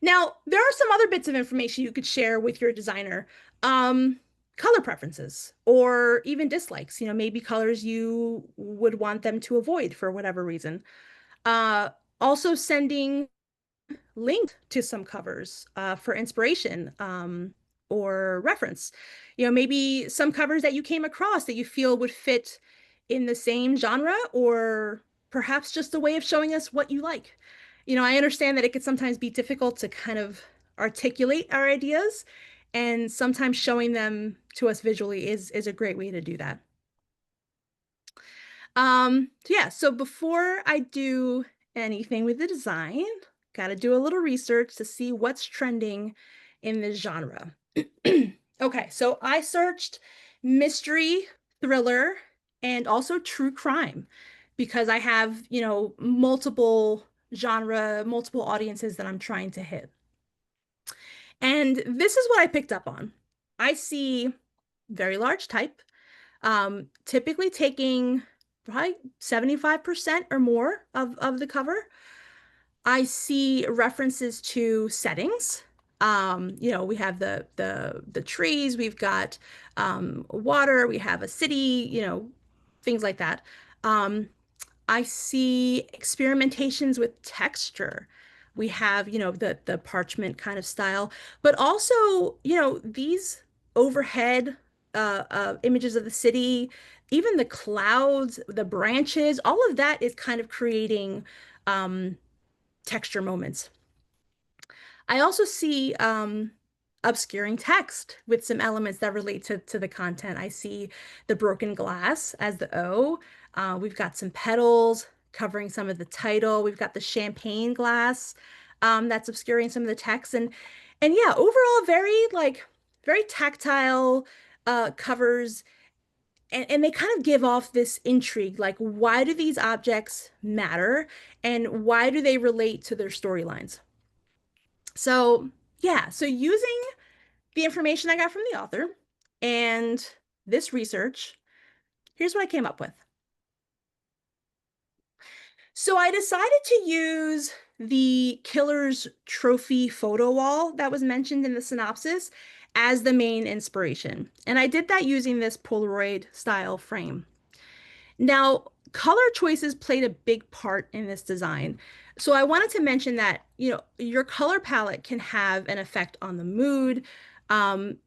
Now, there are some other bits of information you could share with your designer. Um, Color preferences or even dislikes, maybe colors you would want them to avoid for whatever reason. Uh, Also sending links to some covers for inspiration, or reference. Maybe some covers that you came across that you feel would fit in the same genre, or perhaps just a way of showing us what you like. I understand that it could sometimes be difficult to kind of articulate our ideas, and sometimes showing them to us visually is a great way to do that. Yeah, so before I do anything with the design, got to do a little research to see what's trending in this genre. Okay, so I searched mystery, thriller, and also true crime because I have, multiple genre, multiple audiences that I'm trying to hit. And this is what I picked up on. I see very large type, typically taking probably 75% or more of the cover. I see references to settings. We have the trees, we've got water, we have a city, things like that. Um, I see experimentations with texture. We have, the parchment kind of style, but also, these overhead images of the city, even the clouds, the branches, all of that is kind of creating um, texture moments. I also see obscuring text with some elements that relate to the content. I see the broken glass as the O. We've got some petals covering some of the title. We've got the champagne glass that's obscuring some of the text. And yeah, overall, very tactile covers. And they kind of give off this intrigue, like why do these objects matter and why do they relate to their storylines? So, yeah, so using the information I got from the author and this research, here's what I came up with. So, I decided to use the killer's trophy photo wall that was mentioned in the synopsis as the main inspiration. And I did that using this Polaroid style frame. Now, color choices played a big part in this design. So I wanted to mention that, your color palette can have an effect on the mood, um,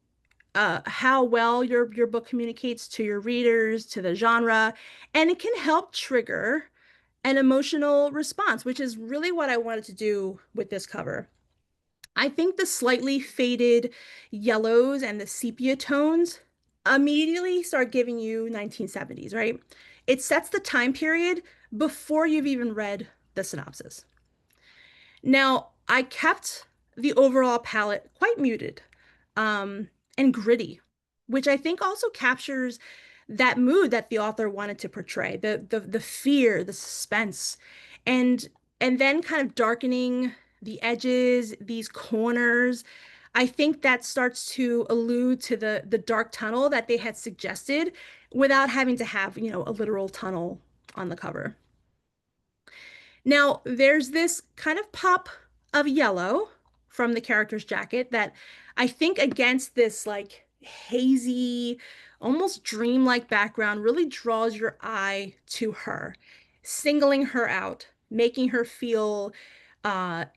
how well your book communicates to your readers, to the genre, and it can help trigger an emotional response, which is really what I wanted to do with this cover. I think the slightly faded yellows and the sepia tones immediately start giving you 1970s, right? It sets the time period before you've even read the synopsis. Now, I kept the overall palette quite muted, and gritty, which I think also captures that mood that the author wanted to portray, the fear, the suspense, and and then kind of darkening the edges, these corners. I think that starts to allude to the dark tunnel that they had suggested without having to have, a literal tunnel on the cover. Now, there's this kind of pop of yellow from the character's jacket that I think against this like hazy, almost dreamlike background really draws your eye to her, singling her out, making her feel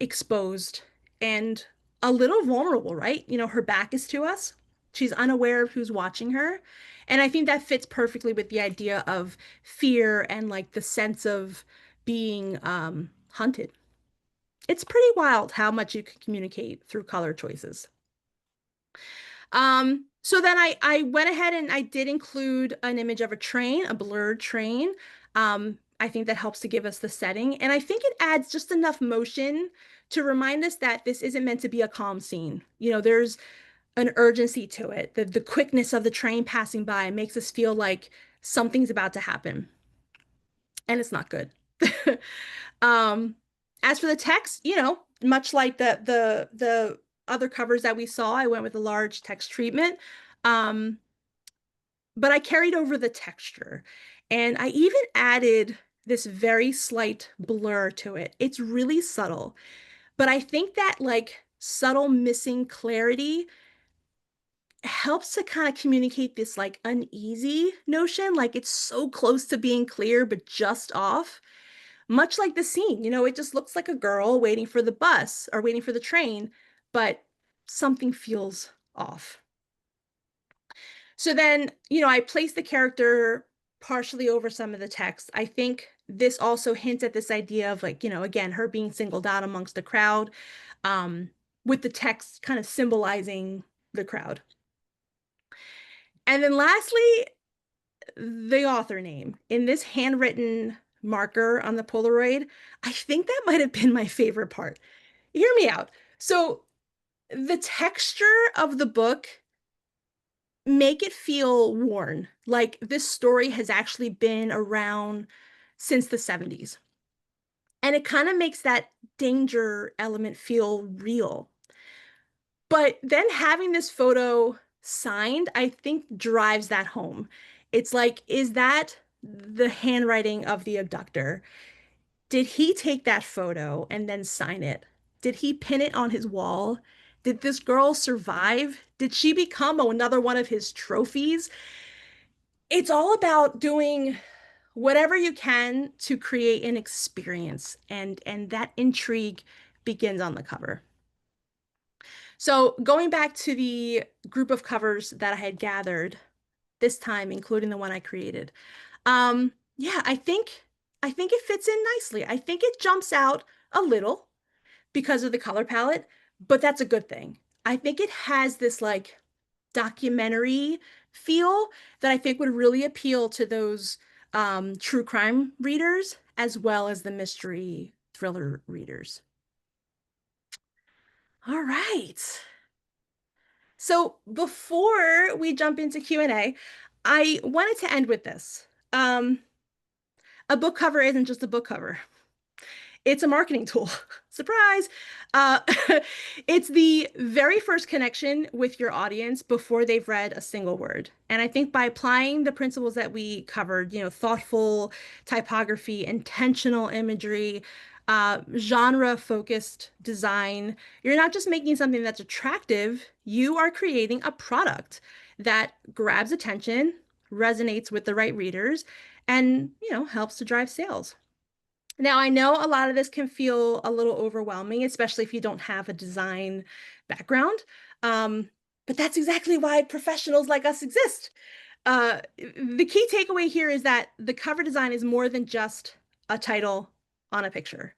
exposed and a little vulnerable, right? Her back is to us. She's unaware of who's watching her. And I think that fits perfectly with the idea of fear and like the sense of being hunted. It's pretty wild how much you can communicate through color choices. So then I went ahead and I did include an image of a train, a blurred train. I think that helps to give us the setting. And I think it adds just enough motion to remind us that this isn't meant to be a calm scene. There's an urgency to it. The quickness of the train passing by makes us feel like something's about to happen. And it's not good. Um, as for the text, much like the other covers that we saw, I went with a large text treatment. Um, but I carried over the texture and I even added this very slight blur to it. It's really subtle, but I think that like subtle missing clarity helps to kind of communicate this like uneasy notion, like it's so close to being clear, but just off. Much like the scene, it just looks like a girl waiting for the bus or waiting for the train, but something feels off. So then, I place the character partially over some of the text. I think this also hints at this idea of like, again, her being singled out amongst the crowd, um, with the text kind of symbolizing the crowd. And then lastly, the author name in this handwritten marker on the Polaroid. I think that might have been my favorite part. Hear me out. So the texture of the book make it feel worn, like this story has actually been around since the 70s. And it kind of makes that danger element feel real. But then having this photo signed, I think drives that home. It's like, is that the handwriting of the abductor? Did he take that photo and then sign it? Did he pin it on his wall? Did this girl survive? Did she become another one of his trophies? It's all about doing whatever you can to create an experience, and that intrigue begins on the cover. So going back to the group of covers that I had gathered this time, including the one I created, yeah, I think it fits in nicely. I think it jumps out a little because of the color palette, but that's a good thing. I think it has this like documentary feel that I think would really appeal to those true crime readers as well as the mystery thriller readers. All right. So before we jump into Q&A, I wanted to end with this. A book cover isn't just a book cover. It's a marketing tool. Surprise. Uh, it's the very first connection with your audience before they've read a single word. And I think by applying the principles that we covered, thoughtful typography, intentional imagery, genre-focused design, you're not just making something that's attractive, you are creating a product that grabs attention, resonates with the right readers, and, helps to drive sales. Now, I know a lot of this can feel a little overwhelming, especially if you don't have a design background. But that's exactly why professionals like us exist. The key takeaway here is that the cover design is more than just a title on a picture.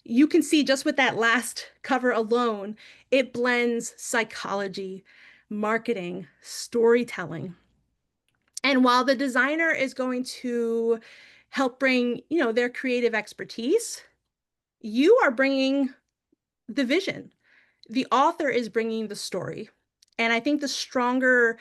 You can see just with that last cover alone, it blends psychology, marketing, storytelling. And while the designer is going to help bring, their creative expertise, you are bringing the vision. The author is bringing the story. And I think the stronger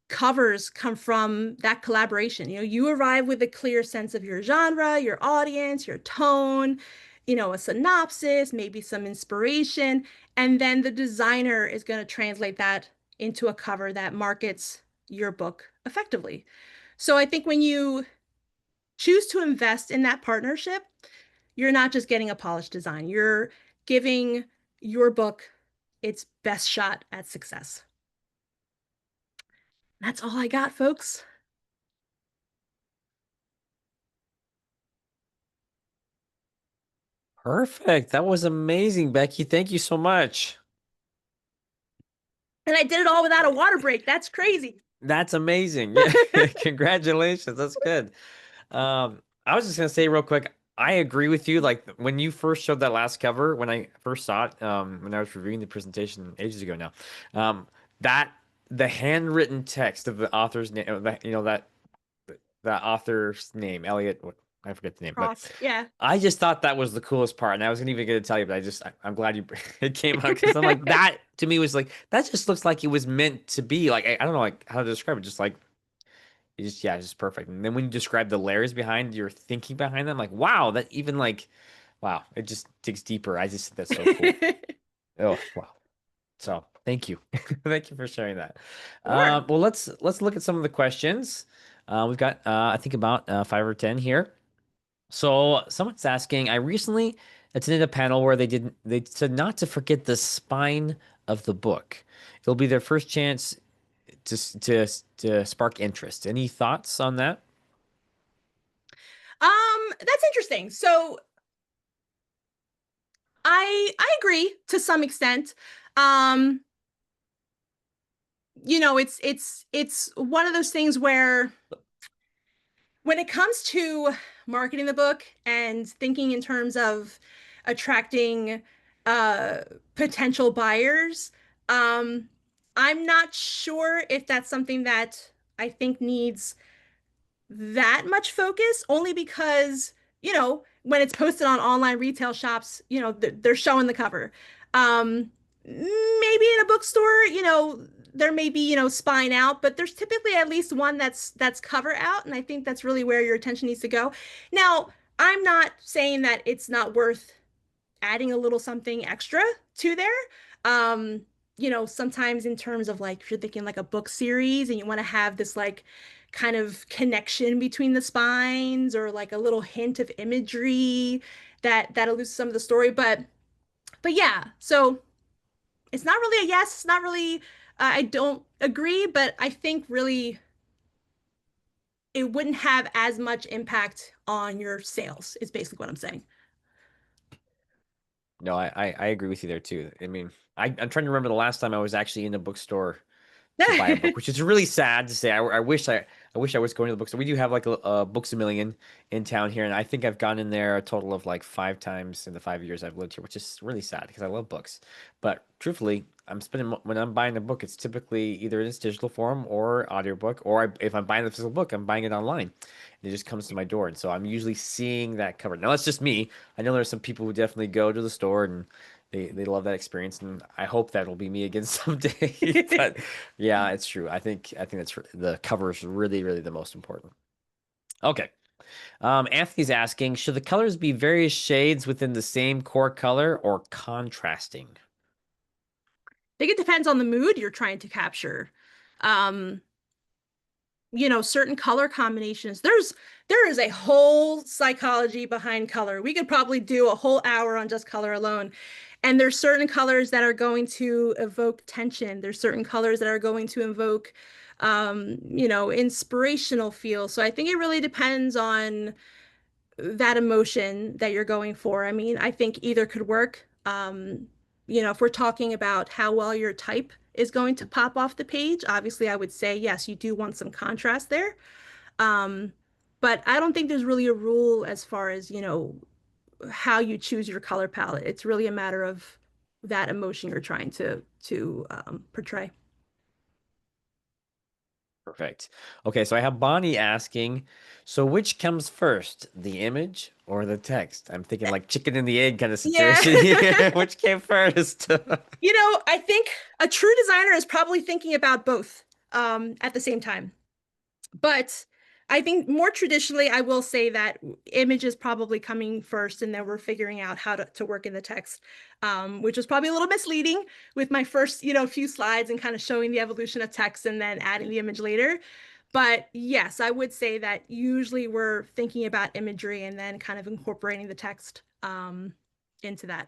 covers come from that collaboration. You arrive with a clear sense of your genre, your audience, your tone, a synopsis, maybe some inspiration, and then the designer is going to translate that into a cover that markets your book effectively. So I think when you choose to invest in that partnership, you're not just getting a polished design, you're giving your book its best shot at success. That's all I got, folks. Perfect. That was amazing, Becky. Thank you so much. And I did it all without a water break. That's crazy. That's amazing. Yeah. Congratulations. That's good. I was just gonna say real quick, I agree with you. Like when you first showed that last cover, when I first saw it, when I was reviewing the presentation ages ago now, that the handwritten text of the author's name, that author's name, Elliot, I forget the name, but Cross. Yeah. I just thought that was the coolest part, and I wasn't even gonna tell you, but I'm glad you it came out because I'm like that to me was like that just looks like it was meant to be. Like I don't know like how to describe it, just like it's just perfect. And then when you describe the layers behind your thinking behind them, like wow, that even like wow, it just digs deeper. I just think that's so cool. Oh wow. So thank you. Thank you for sharing that. Sure. Well let's look at some of the questions. We've got I think about 5 or 10 here. So someone's asking, I recently attended a panel where they said not to forget the spine of the book. It'll be their first chance to spark interest. Any thoughts on that? That's interesting. So I agree to some extent. Um, it's one of those things where when it comes to marketing the book and thinking in terms of attracting uh potential buyers, um, I'm not sure if that's something that I think needs that much focus, only because, when it's posted on online retail shops, they're showing the cover. Maybe in a bookstore, there may be, spine out, but there's typically at least one that's cover out, and I think that's really where your attention needs to go. Now, I'm not saying that it's not worth adding a little something extra to there. Sometimes in terms of like if you're thinking like a book series and you want to have this like kind of connection between the spines or like a little hint of imagery that alludes to some of the story. But yeah, so it's not really a yes, it's not really I don't agree, but I think really it wouldn't have as much impact on your sales, is basically what I'm saying. No, I agree with you there too. I mean, I'm trying to remember the last time I was actually in a bookstore to buy a book, which is really sad to say. I wish I was going to the bookstore. We do have like a Books a Million in town here, and I think I've gone in there a total of like 5 times in the 5 years I've lived here, which is really sad because I love books. But truthfully, when I'm buying a book, it's typically either in its digital form or audiobook, or if I'm buying the physical book, I'm buying it online. And it just comes to my door, and so I'm usually seeing that cover. Now that's just me. I know there's some people who definitely go to the store and they love that experience, and I hope that'll be me again someday. But yeah, it's true. I think that's the cover is really the most important. Okay. Anthony's asking, should the colors be various shades within the same core color or contrasting? I think it depends on the mood you're trying to capture. Um, certain color combinations. There is a whole psychology behind color. We could probably do a whole hour on just color alone. And there's certain colors that are going to evoke tension. There's certain colors that are going to evoke inspirational feel. So I think it really depends on that emotion that you're going for. I mean, I think either could work. If we're talking about how well your type is going to pop off the page, obviously I would say yes, you do want some contrast there. Um, but I don't think there's really a rule as far as, how you choose your color palette. It's really a matter of that emotion you're trying to portray. Perfect. Okay, so I have Bonnie asking, so which comes first, the image or the text? I'm thinking like chicken and the egg kind of Yeah. situation here. Which came first? I think a true designer is probably thinking about both at the same time. But I think more traditionally, I will say that image is probably coming first, and then we're figuring out how to work in the text, which was probably a little misleading with my first, few slides and kind of showing the evolution of text and then adding the image later. But yes, I would say that usually we're thinking about imagery and then kind of incorporating the text into that.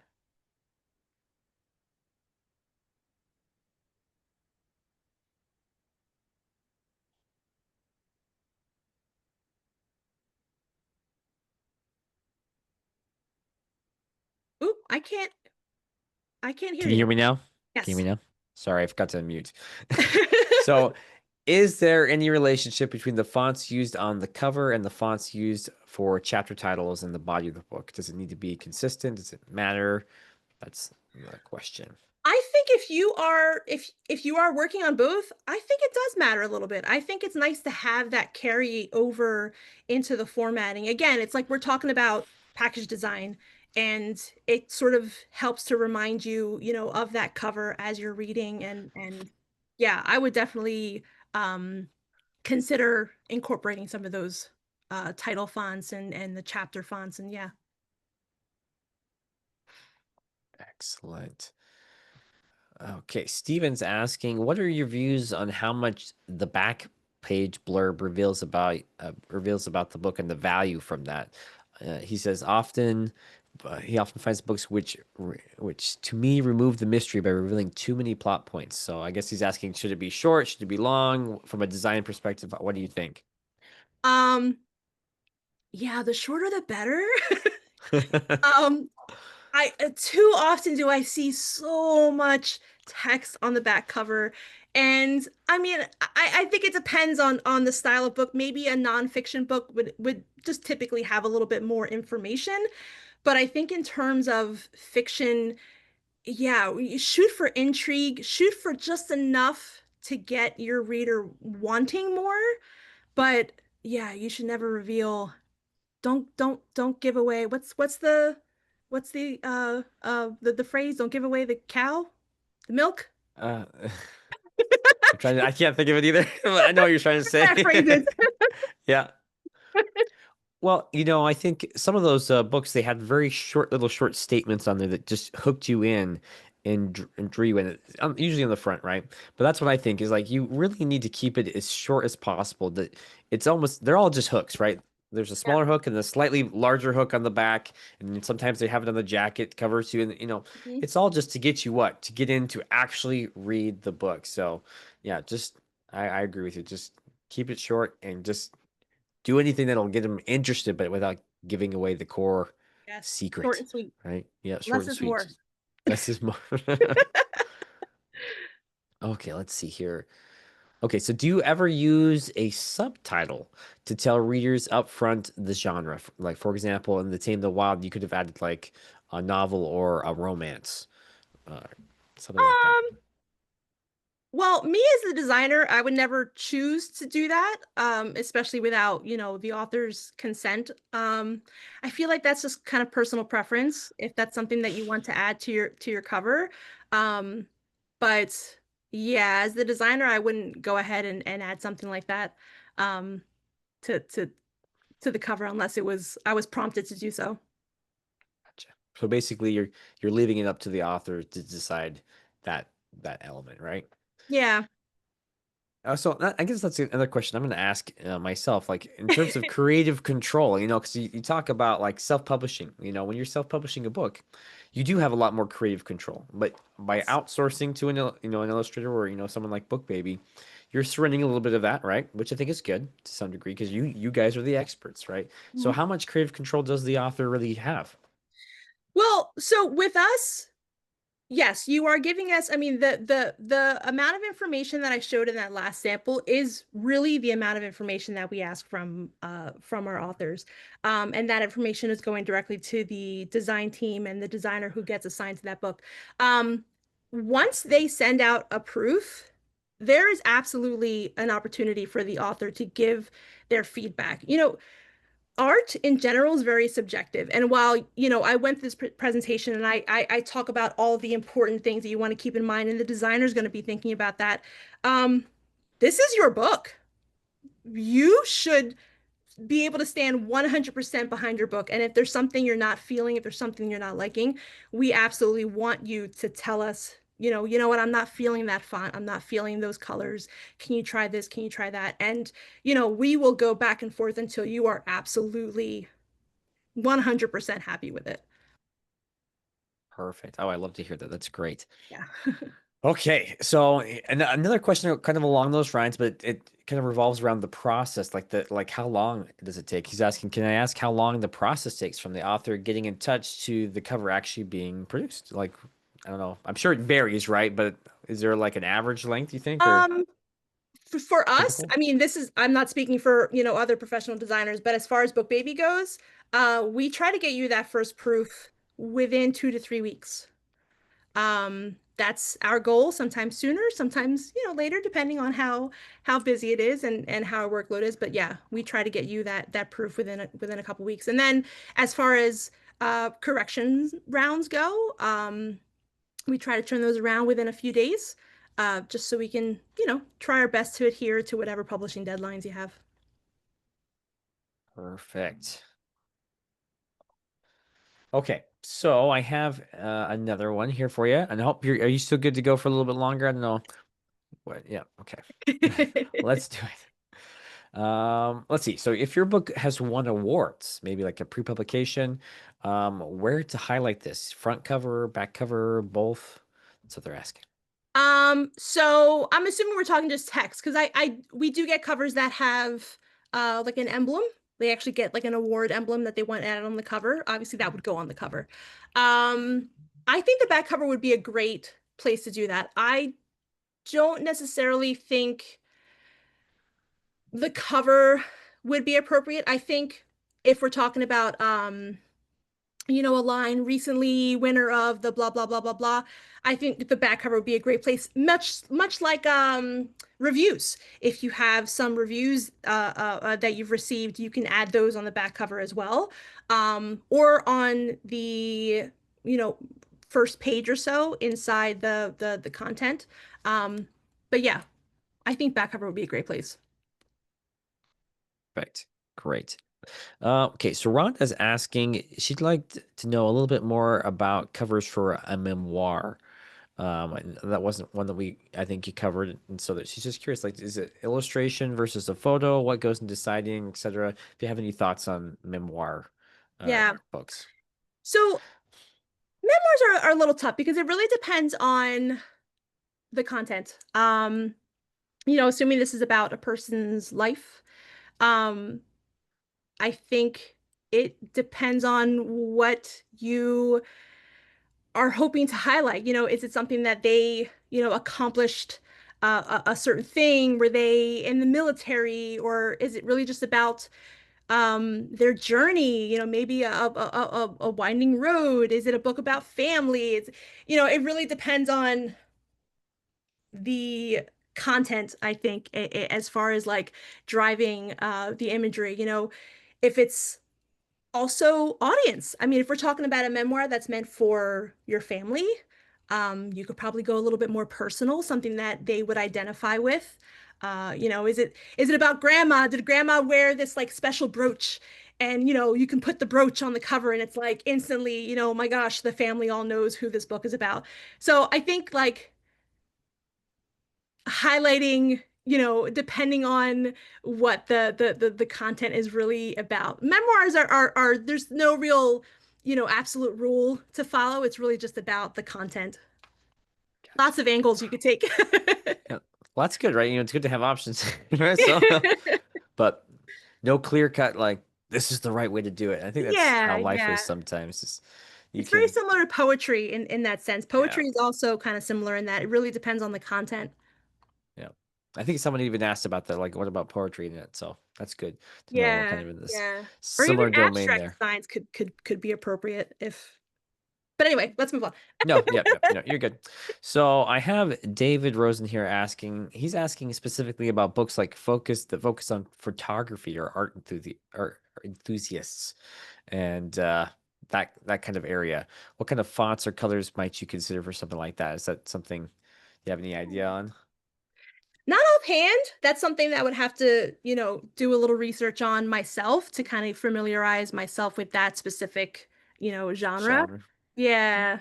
Oop, I can't hear Can you you. hear me now? Can you Yes. hear me now? Sorry, I forgot to unmute. So, is there any relationship between the fonts used on the cover and the fonts used for chapter titles in the body of the book? Does it need to be consistent? Does it matter? That's the question. I think if you are working on both, I think it does matter a little bit. I think it's nice to have that carry over into the formatting. Again, it's like we're talking about package design, and it sort of helps to remind you, of that cover as you're reading. And yeah, I would definitely um consider incorporating some of those title fonts and the chapter fonts. And yeah. Excellent. Okay, Steven's asking, what are your views on how much the back page blurb reveals about the book and the value from that? He says he often finds books which to me remove the mystery by revealing too many plot points. So I guess he's asking, should it be short? Should it be long? From a design perspective, what do you think? Um, yeah, the shorter the better. Um, I too often do I see so much text on the back cover. And I mean, I think it depends on the style of book. Maybe a nonfiction book would just typically have a little bit more information. But I think in terms of fiction, yeah, you shoot for intrigue, shoot for just enough to get your reader wanting more. But yeah, you should never reveal, don't give away, what's the phrase, don't give away the cow, the milk. uh, I can't think of it either, but I know what you're trying to Paraphrase it. say. Yeah. Well, I think some of those books they had very short little short statements on there that just hooked you in, and drew in it, usually on the front, right? But that's what I think is like you really need to keep it as short as possible. That it's almost they're all just hooks, right? There's a Yeah. smaller hook and a slightly larger hook on the back, and then sometimes they have it on the jacket cover too. And Mhm. it's all just to get you what? To get in to actually read the book. So yeah, just I agree with you. Just keep it short and just do anything that'll get them interested, but without giving away the core Yes. Short secret, and sweet. right? Yeah, short Less and is sweet. more. Less is more. Okay, let's see here. Okay, so do you ever use a subtitle to tell readers up front the genre? Like, for example, in The Tame of the Wild, you could have added like a novel or a romance, uh, something like that. Um, Well, me as the designer, I would never choose to do that, especially without, the author's consent. I feel like that's just kind of personal preference, if that's something that you want to add to your cover. Um, but yeah, as the designer, I wouldn't go ahead and add something like that um, to to the cover unless it was I was prompted to do so. Gotcha. So basically, you're leaving it up to the author to decide that that element, right? Yeah. I guess that's another question I'm going to ask myself. Like in terms of creative control, because you talk about like self-publishing. When you're self-publishing a book, you do have a lot more creative control. But by Yes. outsourcing to an illustrator or someone like BookBaby, you're surrendering a little bit of that, right? Which I think is good to some degree because you guys are the experts, right? So Mhm. how much creative control does the author really have? Well, so with us, yes, you are giving us, I mean, the amount of information that I showed in that last sample is really the amount of information that we ask from our authors. And that information is going directly to the design team and the designer who gets assigned to that book. Um, Once they send out a proof, there is absolutely an opportunity for the author to give their feedback. Art in general is very subjective. And while, I went through this presentation and I talk about all the important things that you want to keep in mind, and the designer is going to be thinking about that. Um, this is your book. You should be able to stand 100% behind your book. And if there's something you're not feeling, if there's something you're not liking, we absolutely want you to tell us, you know what, I'm not feeling that font. I'm not feeling those colors. Can you try this? Can you try that? And, we will go back and forth until you are absolutely 100% happy with it. Perfect. Oh, I love to hear that. That's great. Yeah. Okay, so another question kind of along those lines, but it kind of revolves around the process, like how long does it take? He's asking, can I ask how long the process takes from the author getting in touch to the cover actually being produced? Like, I don't know. I'm sure it varies, right? But is there like an average length you think or Um, for us, typical? I mean, I'm not speaking for, other professional designers, but as far as BookBaby goes, we try to get you that first proof within 2 to 3 weeks. That's our goal, sometimes sooner, sometimes, later, depending on how busy it is and how our workload is. But yeah, we try to get you that proof within a couple weeks. And then as far as corrections rounds go, we try to turn those around within a few days, just so we can, try our best to adhere to whatever publishing deadlines you have. Perfect. Okay, so I have another one here for you, and I hope are you still good to go for a little bit longer? I don't know. What? Yeah, okay. Let's do it. Let's see. So if your book has won awards, maybe like a pre-publication, where to highlight this? Front cover, back cover, both? That's what they're asking. So I'm assuming we're talking just text because we do get covers that have like an emblem. They actually get like an award emblem that they want added on the cover. Obviously, that would go on the cover. Um, I think the back cover would be a great place to do that. I don't necessarily think the cover would be appropriate. I think if we're talking about a line recently winner of the blah blah blah blah blah. I think the back cover would be a great place, much like reviews. If you have some reviews that you've received, you can add those on the back cover as well, or on the you know first page or so inside the content. Um, but yeah, I think back cover would be a great place. Perfect. Great. Okay, so Rhonda's asking, she'd like to know a little bit more about covers for a memoir. And that wasn't one that I think you covered. And so that she's just curious, like, is it illustration versus a photo? What goes in deciding, etc. If you have any thoughts on memoir Yeah. books. So memoirs are a little tough because it really depends on the content. Assuming this is about a person's life, um, I think it depends on what you are hoping to highlight. Is it something that they, accomplished a certain thing? Were they in the military, or is it really just about their journey? Maybe a winding road. Is it a book about family? It really depends on the content, I think, as far as like driving the imagery. If it's also audience. I mean, if we're talking about a memoir that's meant for your family, you could probably go a little bit more personal, something that they would identify with. Is it about grandma? Did grandma wear this like special brooch? And you can put the brooch on the cover and it's like instantly, oh my gosh, the family all knows who this book is about. So I think like highlighting, depending on what the content is really about. Memoirs are there's no real, absolute rule to follow. It's really just about the content. Gotcha. Lots of angles you could take. Yeah. Well, that's good, right? It's good to have options, right? So, but no clear cut, like, this is the right way to do it. I think that's Yeah, how life is yeah. sometimes. You It's very can, similar to poetry in that sense. yeah, Poetry is also kind of similar in that it really depends on the content. yeah. I think someone even asked about that, like, what about poetry in it? So that's good to know we're kind Yeah, of in this yeah. Or even similar domain abstract there. designs could be appropriate if. But anyway, let's move on. No, yep, yep, no, you're good. So I have David Rosen here he's asking specifically about books like that focus on photography or art enthusiasts and that kind of area. What kind of fonts or colors might you consider for something like that? Is that something you have any idea on? Not offhand. That's something that I would have to, do a little research on myself to kind of familiarize myself with that specific, genre. Genre? Yeah.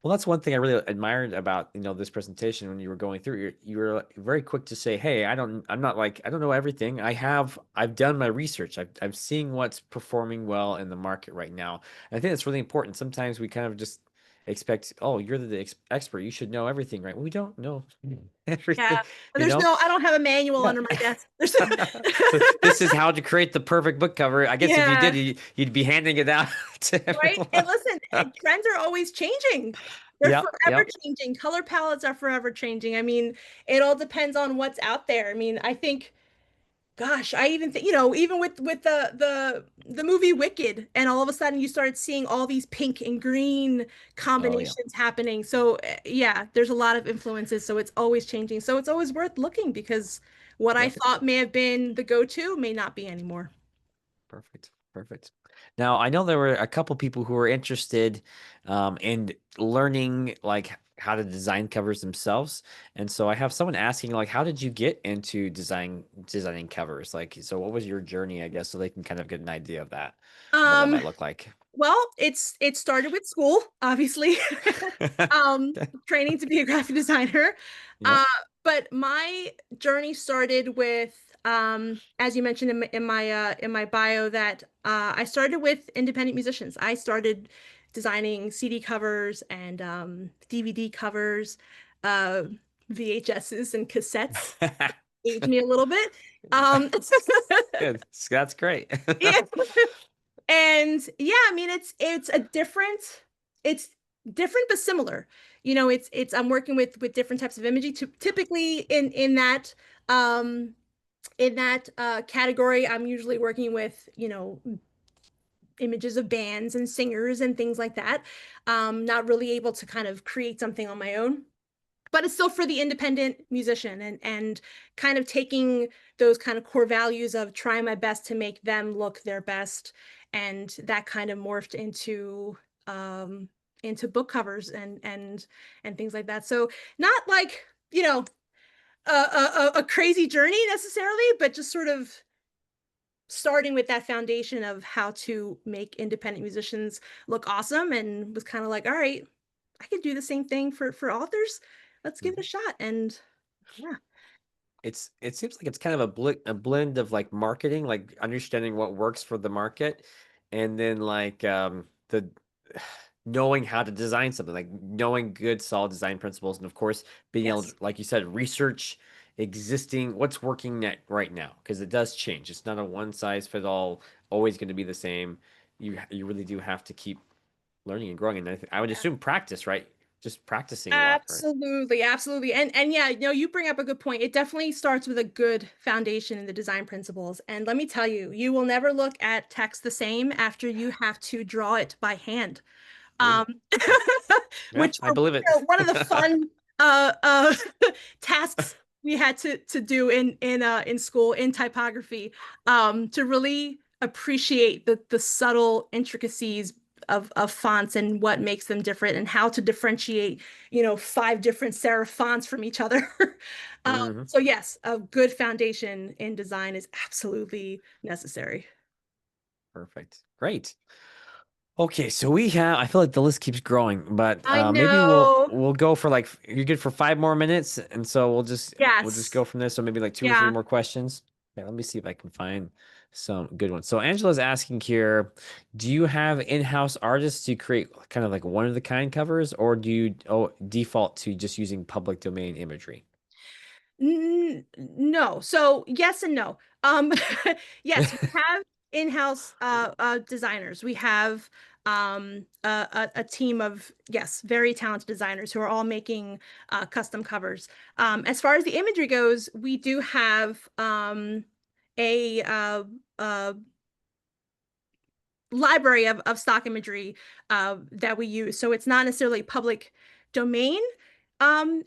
Well, that's one thing I really admired about, this presentation when you were going through. You were very quick to say, "Hey, I'm not like I don't know everything. I've done my research. I'm seeing what's performing well in the market right now." And I think that's really important. Sometimes we kind of just expect, "Oh, you're the expert. You should know everything, right?" Well, we don't know Yeah. everything, But you know? I don't have a manual Yeah. under my desk. So this is how to create the perfect book cover. I guess if you did, Yeah. you'd be handing it out to Right. And everyone. listen, trends are always changing. They're Yep, forever yep. changing. Color palettes are forever changing. I mean, it all depends on what's out there. I mean, I think gosh, I even think, even with the movie Wicked, and all of a sudden you started seeing all these pink and green Oh yeah. combinations happening. So yeah, there's a lot of influences, so it's always changing. So it's always worth looking because what I Yep. thought may have been the go-to may not be anymore. Perfect. Perfect. Now, I know there were a couple people who were interested in learning like how to design covers themselves. And so I have someone asking like how did you get into designing covers? Like so what was your journey, I guess, so they can kind of get an idea of that, what that Um, might look like. well, it started with school, obviously. um, Training to be a graphic designer. Uh, Yep. but my journey started with, as you mentioned in my bio, that I started with independent musicians. I started designing CD covers and DVD covers, uh, VHSs and cassettes. Aged me a little bit. Good. That's great. Yeah. And yeah, I mean it's different but similar. It's I'm working with different types of imagery. Typically um in that category, I'm usually working with, images of bands and singers and things like that. Not really able to kind of create something on my own, but it's still for the independent musician, and kind of taking those kind of core values of trying my best to make them look their best, and that kind of morphed into book covers and things like that. So not like, a crazy journey necessarily, but just sort of starting with that foundation of how to make independent musicians look awesome, and was kind of like, all right, I could do the same thing for authors. Let's give it a Mhm. shot. And yeah. It seems like it's kind of a blend of like marketing, like understanding what works for the market, and then like the knowing how to design something, like knowing good solid design principles, and of course being able to, Yes. like you said, research existing what's working net right now because it does change. It's not a one size fit all, always going to be the same. You really do have to keep learning and growing, and I would assume practice, right? Just practicing a lot, right? Absolutely, absolutely. And yeah, you bring up a good point. It definitely starts with a good foundation in the design principles. And let me tell you, you will never look at text the same after you have to draw it by hand. Oh, Um, yeah, which I were believe it. one of the fun tasks we had to do in school in typography, to really appreciate the subtle intricacies of fonts and what makes them different and how to differentiate, five different serif fonts from each other. Hmm. So yes, a good foundation in design is absolutely necessary. Perfect. Great. Okay, so we have, I feel like the list keeps growing, but I maybe we'll know. we'll go for like you're good for 5 more minutes, and so we'll just Yes. go from there. So maybe like two or three Yeah. more questions. Okay, let me see if I can find some good ones. So Angela's asking here, do you have in-house artists to create kind of like one of the kind covers, or do you default to just using public domain imagery? No. So yes and no. Yes, we have in-house designers. We have a team of, yes, very talented designers who are all making custom covers. As far as the imagery goes, we do have a library of stock imagery that we use. So it's not necessarily public domain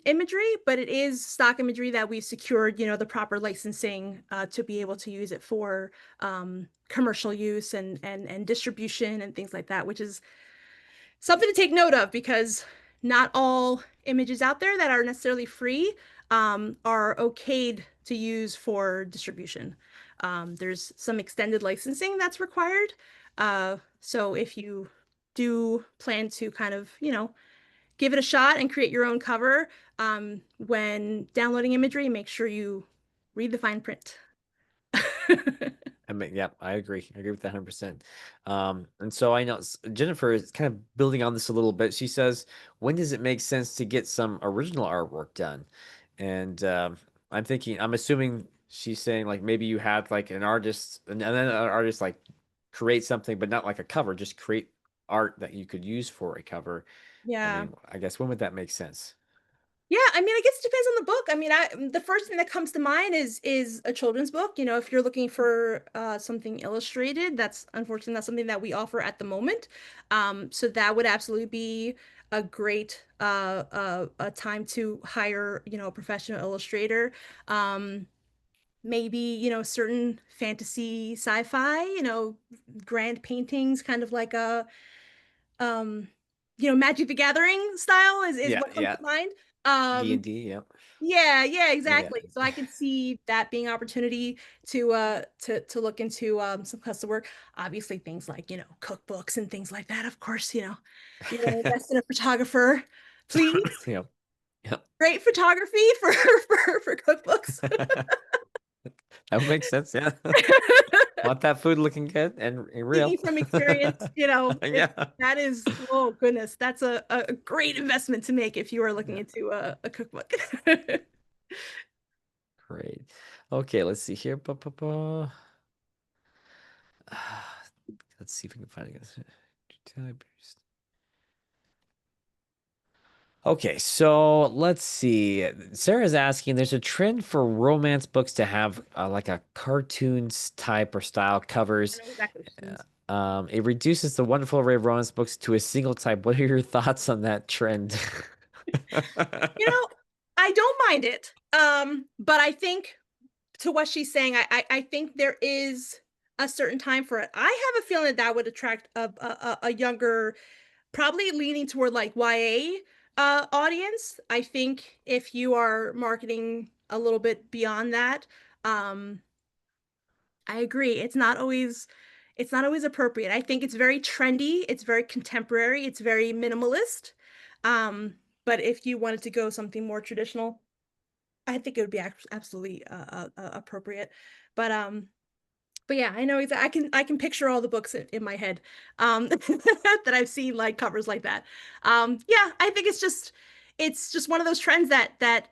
imagery, but it is stock imagery that we've secured, the proper licensing to be able to use it for commercial use and distribution and things like that, which is something to take note of because not all images out there that are necessarily free are okayed to use for distribution. There's some extended licensing that's required. So if you do plan to kind of, give it a shot and create your own cover, when downloading imagery, make sure you read the fine print. I mean, yeah, I agree. I agree with that 100%. And so I know Jennifer is kind of building on this a little bit. She says, when does it make sense to get some original artwork done? And I'm assuming she's saying like maybe you had like an artist and then an artist like create something, but not like a cover, just create art that you could use for a cover. I Yeah. mean, I guess when would that make sense? Yeah, I mean, I guess it depends on the book. I mean, the first thing that comes to mind is a children's book. If you're looking for something illustrated, that's unfortunately not something that we offer at the moment. So that would absolutely be a great a time to hire, a professional illustrator. Maybe, certain fantasy sci-fi, grand paintings, kind of like a um, Magic the Gathering style is Yeah, what comes yeah. to mind. D and Um, D, yeah. yeah, yeah, Yeah. exactly. So I can see that being an opportunity to look into some custom work. Obviously things like, cookbooks and things like that. Of course, you want to invest in a photographer, please. Yep. Yep. Great photography for for cookbooks. That would make sense, yeah. Want that food looking good and real. Speaking from experience, Yeah. that is, oh goodness, that's a great investment to make if you are looking Yeah. into a cookbook. Great. Okay, let's see here. Let's see if we can find it. Okay, so let's see. Sarah's asking, there's a trend for romance books to have like a cartoons type or style I covers. know exactly what she means. It reduces the wonderful array of romance books to a single type. What are your thoughts on that trend? You know, I don't mind it. But I think to what she's saying, I think there is a certain time for it. I have a feeling that would attract a younger, probably leaning toward like YA audience. I think if you are marketing a little bit beyond that, um, I agree. It's not always appropriate. I think it's very trendy, it's very contemporary, it's very minimalist. But if you wanted to go something more traditional, I think it would be absolutely appropriate. But um, but yeah, I know exactly. I can picture all the books in my head that I've seen like covers like that. Yeah, I think it's just one of those trends that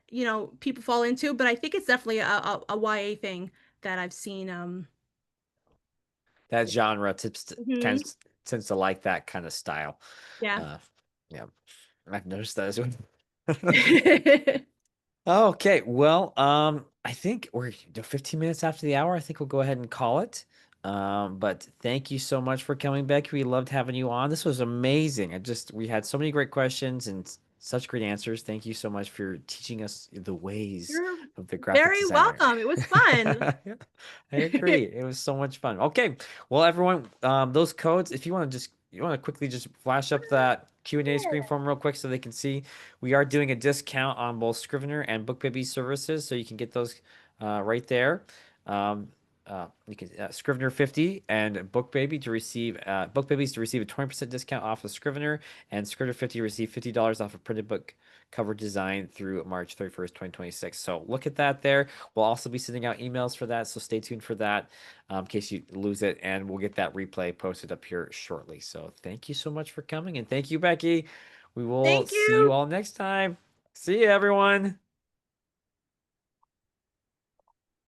people fall into, but I think it's definitely a YA thing that I've seen. That genre tips kind Mhm. of tends to like that kind of style. Yeah. Uh, yeah, I've noticed that as well. Okay, well, I think we're 15 minutes after the hour. I think we'll go ahead and call it. But thank you so much for coming back. We loved having you on. This was amazing. We had so many great questions and such great answers. Thank you so much for teaching us the ways You're of the graphic very designer. welcome. It was fun. Yeah, I agree. It was so much fun. Okay, well, everyone, those codes, if you want to quickly just flash up that Q&A screen for them real quick so they can see. We are doing a discount on both Scrivener and BookBaby services, so you can get those right there. Um, you can Scrivener 50 and BookBaby to receive BookBabies to receive a 20% discount off of Scrivener, and Scrivener 50 receive $50 off a printed book cover design through March 31st, 2026. So look at that there. We'll also be sending out emails for that, so stay tuned for that in case you lose it, and we'll get that replay posted up here shortly. So thank you so much for coming, and thank you, Becky. We will Thank see you you. all next time. See you, everyone.